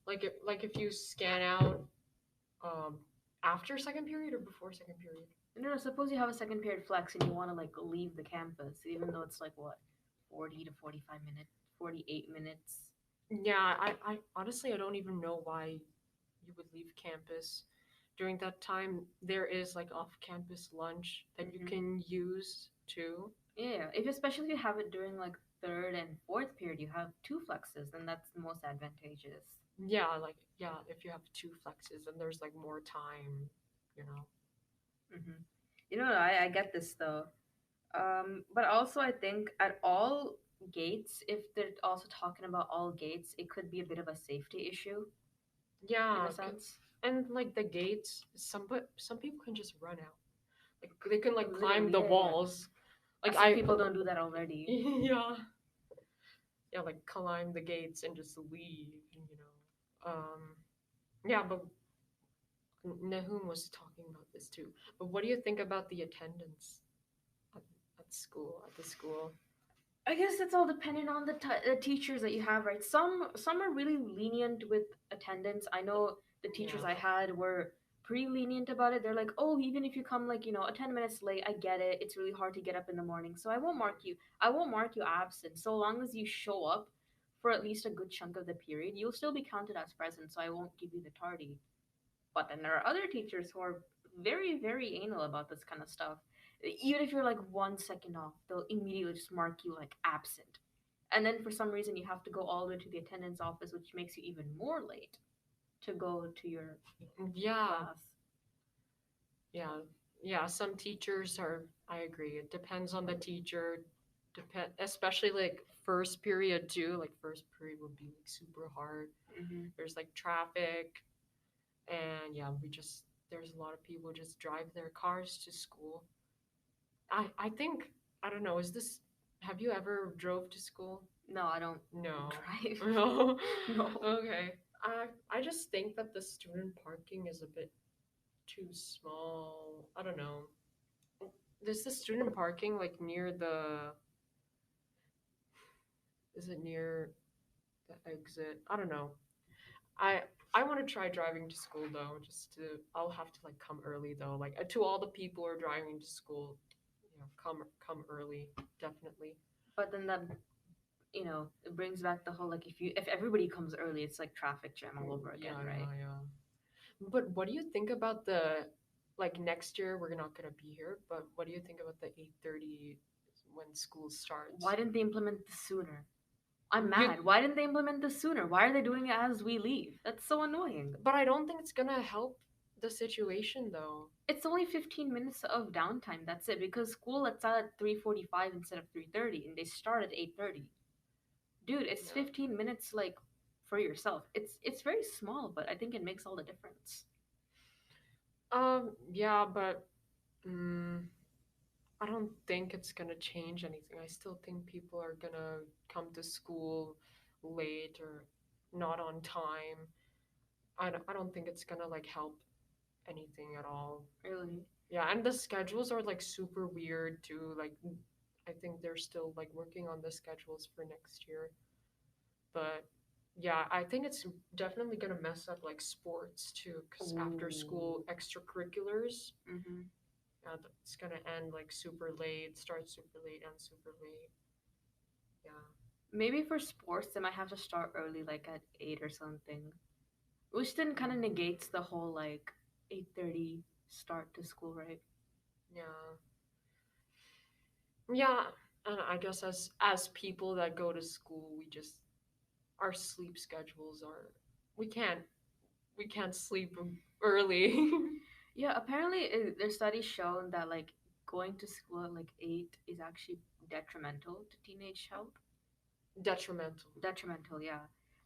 Speaker 2: like if you scan out after second period or before second period?
Speaker 3: No, suppose you have a second period flex and you want to like leave the campus, even though it's like what, 40 to 45 minutes, 48 minutes.
Speaker 2: Yeah, I honestly I don't even know why you would leave campus during that time. There is like off-campus lunch that you can use too.
Speaker 3: Yeah, if especially if you have it during like third and fourth period, you have two flexes, then that's the most advantageous.
Speaker 2: Yeah, if you have two flexes and there's like more time, you know.
Speaker 3: You know, I get this though. But also I think at all gates, if they're also talking about all gates, it could be a bit of a safety issue
Speaker 2: Yeah,
Speaker 3: in a sense.
Speaker 2: and like the gates, some people can just run out. Like they can like
Speaker 3: Literally,
Speaker 2: climb the
Speaker 3: yeah.
Speaker 2: walls. Like
Speaker 3: Some people don't do that already.
Speaker 2: yeah. Yeah, like climb the gates and just leave, you know. Yeah, but Nahum was talking about this too. But what do you think about the attendance at school, at the school?
Speaker 3: I guess it's all dependent on the teachers that you have, right? Some are really lenient with attendance. I know the teachers I had were pretty lenient about it. They're like, "Oh, even if you come like, 10 minutes late, I get it. It's really hard to get up in the morning. So I won't mark you. I won't mark you absent. So long as you show up for at least a good chunk of the period, you'll still be counted as present, so I won't give you the tardy." But then there are other teachers who are very, very anal about this kind of stuff. Even if you're like 1 second off, they'll immediately just mark you like absent. And then for some reason, you have to go all the way to the attendance office, which makes you even more late to go to your
Speaker 2: Yeah.
Speaker 3: class.
Speaker 2: Yeah, some teachers are, I agree. It depends on the teacher. Especially like first period too. Like first period would be like super hard. There's like traffic, and yeah, there's a lot of people just drive their cars to school. I think, I don't know, have you ever drove to school?
Speaker 3: No, I don't
Speaker 2: No.
Speaker 3: drive.
Speaker 2: No.
Speaker 3: No.
Speaker 2: Okay. I just think that the student parking is a bit too small. I don't know. There's the student parking like near the. Is it near the exit? I don't know. I I want to try driving to school though. I'll have to like come early though. Like to all the people who are driving to school, come early definitely.
Speaker 3: But then that, it brings back the whole like if everybody comes early, it's like traffic jam all over again, right?
Speaker 2: Yeah. But what do you think about the like next year? We're not gonna be here, but what do you think about the 8:30 when school starts?
Speaker 3: Why didn't they implement this sooner? I'm mad. Why didn't they implement this sooner? Why are they doing it as we leave? That's so annoying.
Speaker 2: But I don't think it's gonna help the situation though.
Speaker 3: It's only 15 minutes of downtime. That's it. Because school lets out at 3:45 instead of 3:30, and they start at 8:30. Dude, it's 15 minutes like for yourself. It's very small, but I think it makes all the difference.
Speaker 2: Yeah, but I don't think it's gonna change anything. I still think people are gonna come to school late or not on time. I don't think it's gonna like help anything at all.
Speaker 3: Really?
Speaker 2: Yeah, and the schedules are like super weird too. Like I think they're still like working on the schedules for next year. But yeah, I think it's definitely gonna mess up like sports too, because after school extracurriculars, it's gonna end like super late, start super late, end super late. Yeah.
Speaker 3: Maybe for sports, they might have to start early, like at 8 or something. Which then kind of negates the whole like
Speaker 6: 8:30 start to school, right?
Speaker 2: Yeah. Yeah, and I guess as people that go to school, we just our sleep schedules are we can't we can't sleep early.
Speaker 6: Yeah, apparently there's studies shown that like going to school at like 8 is actually detrimental to teenage health.
Speaker 2: Detrimental.
Speaker 6: Detrimental, yeah.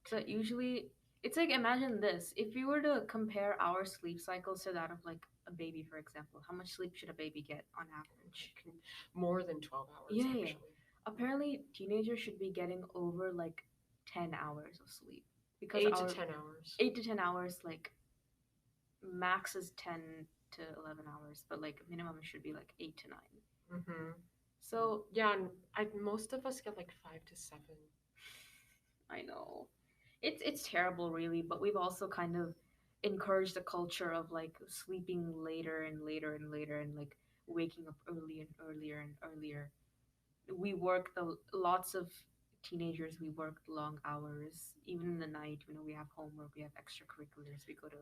Speaker 6: So usually it's like imagine this. If you were to compare our sleep cycles to that of like a baby, for example, how much sleep should a baby get on average?
Speaker 2: More than 12 hours,
Speaker 6: Yeah, yeah.
Speaker 2: actually.
Speaker 6: Apparently teenagers should be getting over like 10 hours of sleep. Because
Speaker 2: 8 to 10 hours.
Speaker 6: 8 to 10 hours, like max is 10 to 11 hours, but like minimum should be like 8 to 9.
Speaker 2: Mm-hmm.
Speaker 6: So
Speaker 2: Yeah, and most of us get like 5 to 7.
Speaker 6: I know. It's terrible really, but we've also kind of encouraged a culture of like sleeping later and later and later and like waking up early and earlier and earlier. We work the lots of teenagers we work long hours, even in the night, we have homework, we have extracurriculars, we go to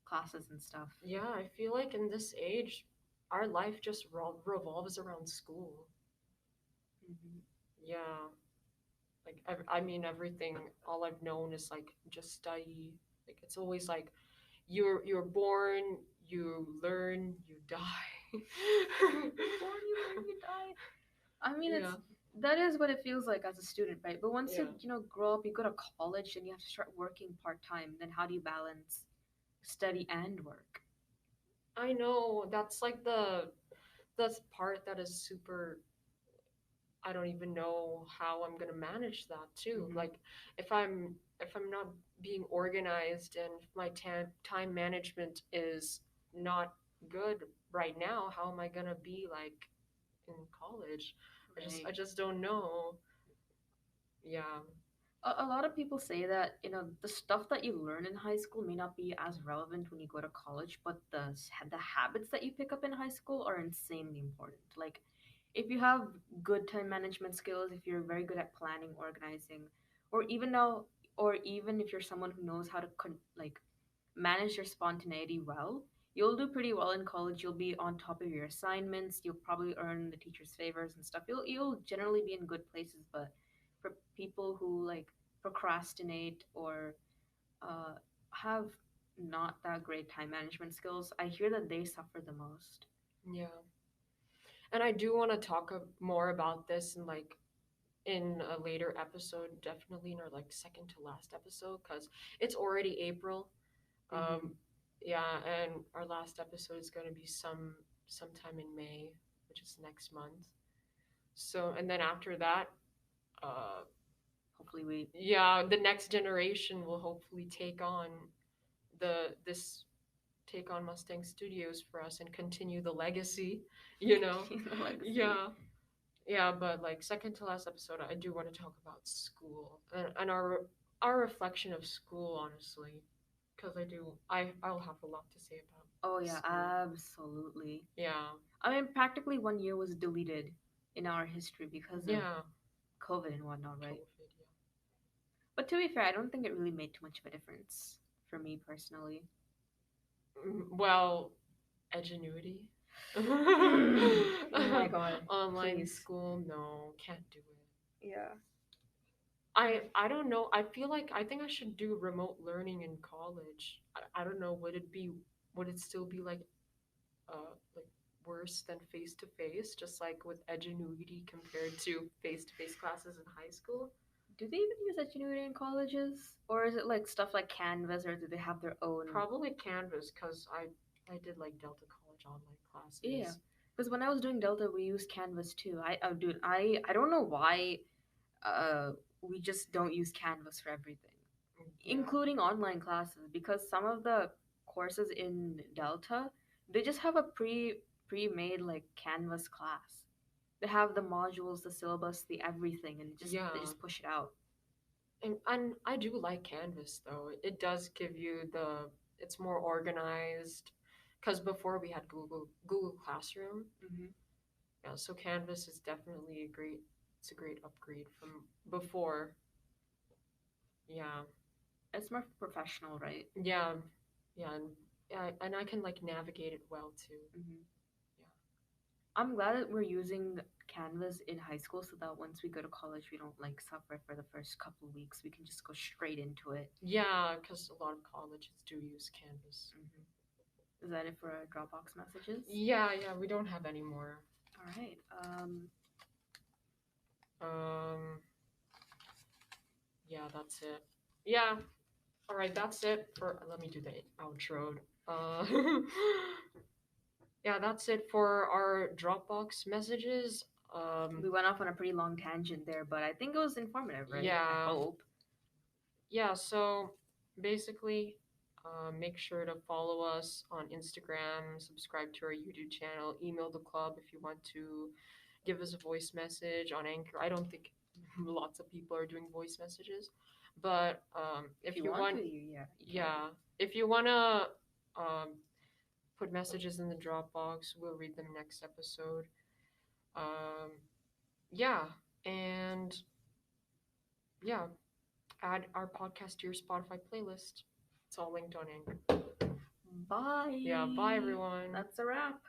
Speaker 6: classes and stuff.
Speaker 2: Yeah, I feel like in this age, our life just revolves around school.
Speaker 6: Mm-hmm.
Speaker 2: Yeah. Like, I mean, everything, all I've known is like just study. Like, it's always like you're born, you learn, you die.
Speaker 6: Before you learn, you die. I mean,
Speaker 2: Yeah.
Speaker 6: that is what it feels like as a student, right? But once
Speaker 2: Yeah.
Speaker 6: you grow up, you go to college, and you have to start working part time. Then how do you balance study and work?
Speaker 2: I know that's like that's part that is super. I don't even know how I'm gonna manage that too.
Speaker 6: Mhm.
Speaker 2: Like if I'm not being organized and if my time management is not good right now, how am I gonna be like in college? I
Speaker 6: Right.
Speaker 2: just don't know. Yeah.
Speaker 6: A lot of people say that the stuff that you learn in high school may not be as relevant when you go to college, but the habits that you pick up in high school are insanely important. Like if you have good time management skills, if you're very good at planning, organizing, or even if you're someone who knows how to like manage your spontaneity well, you'll do pretty well in college. You'll be on top of your assignments. You'll probably earn the teacher's favors and stuff. You'll generally be in good places. But for people who like procrastinate or uh, have not that great time management skills, I hear that they suffer the most.
Speaker 2: Yeah. And I do want to talk more about this in a later episode, definitely in our like second to last episode, because it's already April.
Speaker 6: Mhm.
Speaker 2: Yeah, and our last episode is going to be sometime in May, which is next month. So, and then after that, uh,
Speaker 6: Hopefully, we
Speaker 2: yeah, the next generation will hopefully the this take on Mustang Studios for us and continue the legacy. You know,
Speaker 6: the legacy.
Speaker 2: yeah. Yeah, but like second to last episode, I do want to talk about school and our reflection of school, honestly, because I'll have a lot to say about.
Speaker 6: Oh yeah,
Speaker 2: school.
Speaker 6: absolutely.
Speaker 2: Yeah,
Speaker 6: I mean, practically 1 year was deleted in our history because of
Speaker 2: yeah,
Speaker 6: COVID and whatnot, right?
Speaker 2: COVID, yeah.
Speaker 6: But to be fair, I don't think it really made too much of a difference for me personally.
Speaker 2: Well, Edgenuity.
Speaker 6: Oh my God,
Speaker 2: Online
Speaker 6: please.
Speaker 2: school, no, can't do it.
Speaker 6: Yeah.
Speaker 2: I don't know. I think I should do remote learning in college. I don't know. Would it still be like worse than face to face, just like with Edgenuity compared to face classes in high school?
Speaker 6: Do they even use Ingenuity in colleges? Or is it like stuff like Canvas, or do they have their own?
Speaker 2: Probably Canvas, because I did like Delta College online classes.
Speaker 6: Yeah. Because when I was doing Delta, we used Canvas too. Dude, I don't know why we just don't use Canvas for everything,
Speaker 2: Yeah.
Speaker 6: including online classes, because some of the courses in Delta, they just have a pre-made like Canvas class. They have the modules, the syllabus, the everything, and they
Speaker 2: Yeah.
Speaker 6: just push it out.
Speaker 2: And I do like Canvas though. It does give you it's more organized, because before we had Google Classroom.
Speaker 6: Mm-hmm.
Speaker 2: Yeah, so Canvas is definitely it's a great upgrade from before. Yeah.
Speaker 6: It's more professional, right?
Speaker 2: Yeah. Yeah, and and I can like navigate it well too.
Speaker 3: I'm glad that we're using Canvas in high school so that once we go to college, we don't like suffer for the first couple of weeks. We can just go straight into it.
Speaker 2: Yeah, because a lot of colleges do use Canvas.
Speaker 3: Is that it for our Dropbox messages?
Speaker 2: Yeah, we don't have any more.
Speaker 3: All right.
Speaker 2: Yeah, that's it. Yeah. All right, that's it for. Let me do the outro. Yeah, that's it for our Dropbox messages.
Speaker 3: We went off on a pretty long tangent there, but I think it was informative, right?
Speaker 2: Yeah.
Speaker 3: I hope.
Speaker 2: Yeah, so basically, make sure to follow us on Instagram, subscribe to our YouTube channel, email the club if you want to give us a voice message on Anchor. I don't think lots of people are doing voice messages, but if you want
Speaker 3: to,
Speaker 2: yeah, if you want to put messages in the Dropbox, we'll read them next episode. Yeah, and yeah, add our podcast to your Spotify playlist. It's all linked on Anchor.
Speaker 3: Bye.
Speaker 2: Yeah, bye everyone.
Speaker 3: That's a wrap.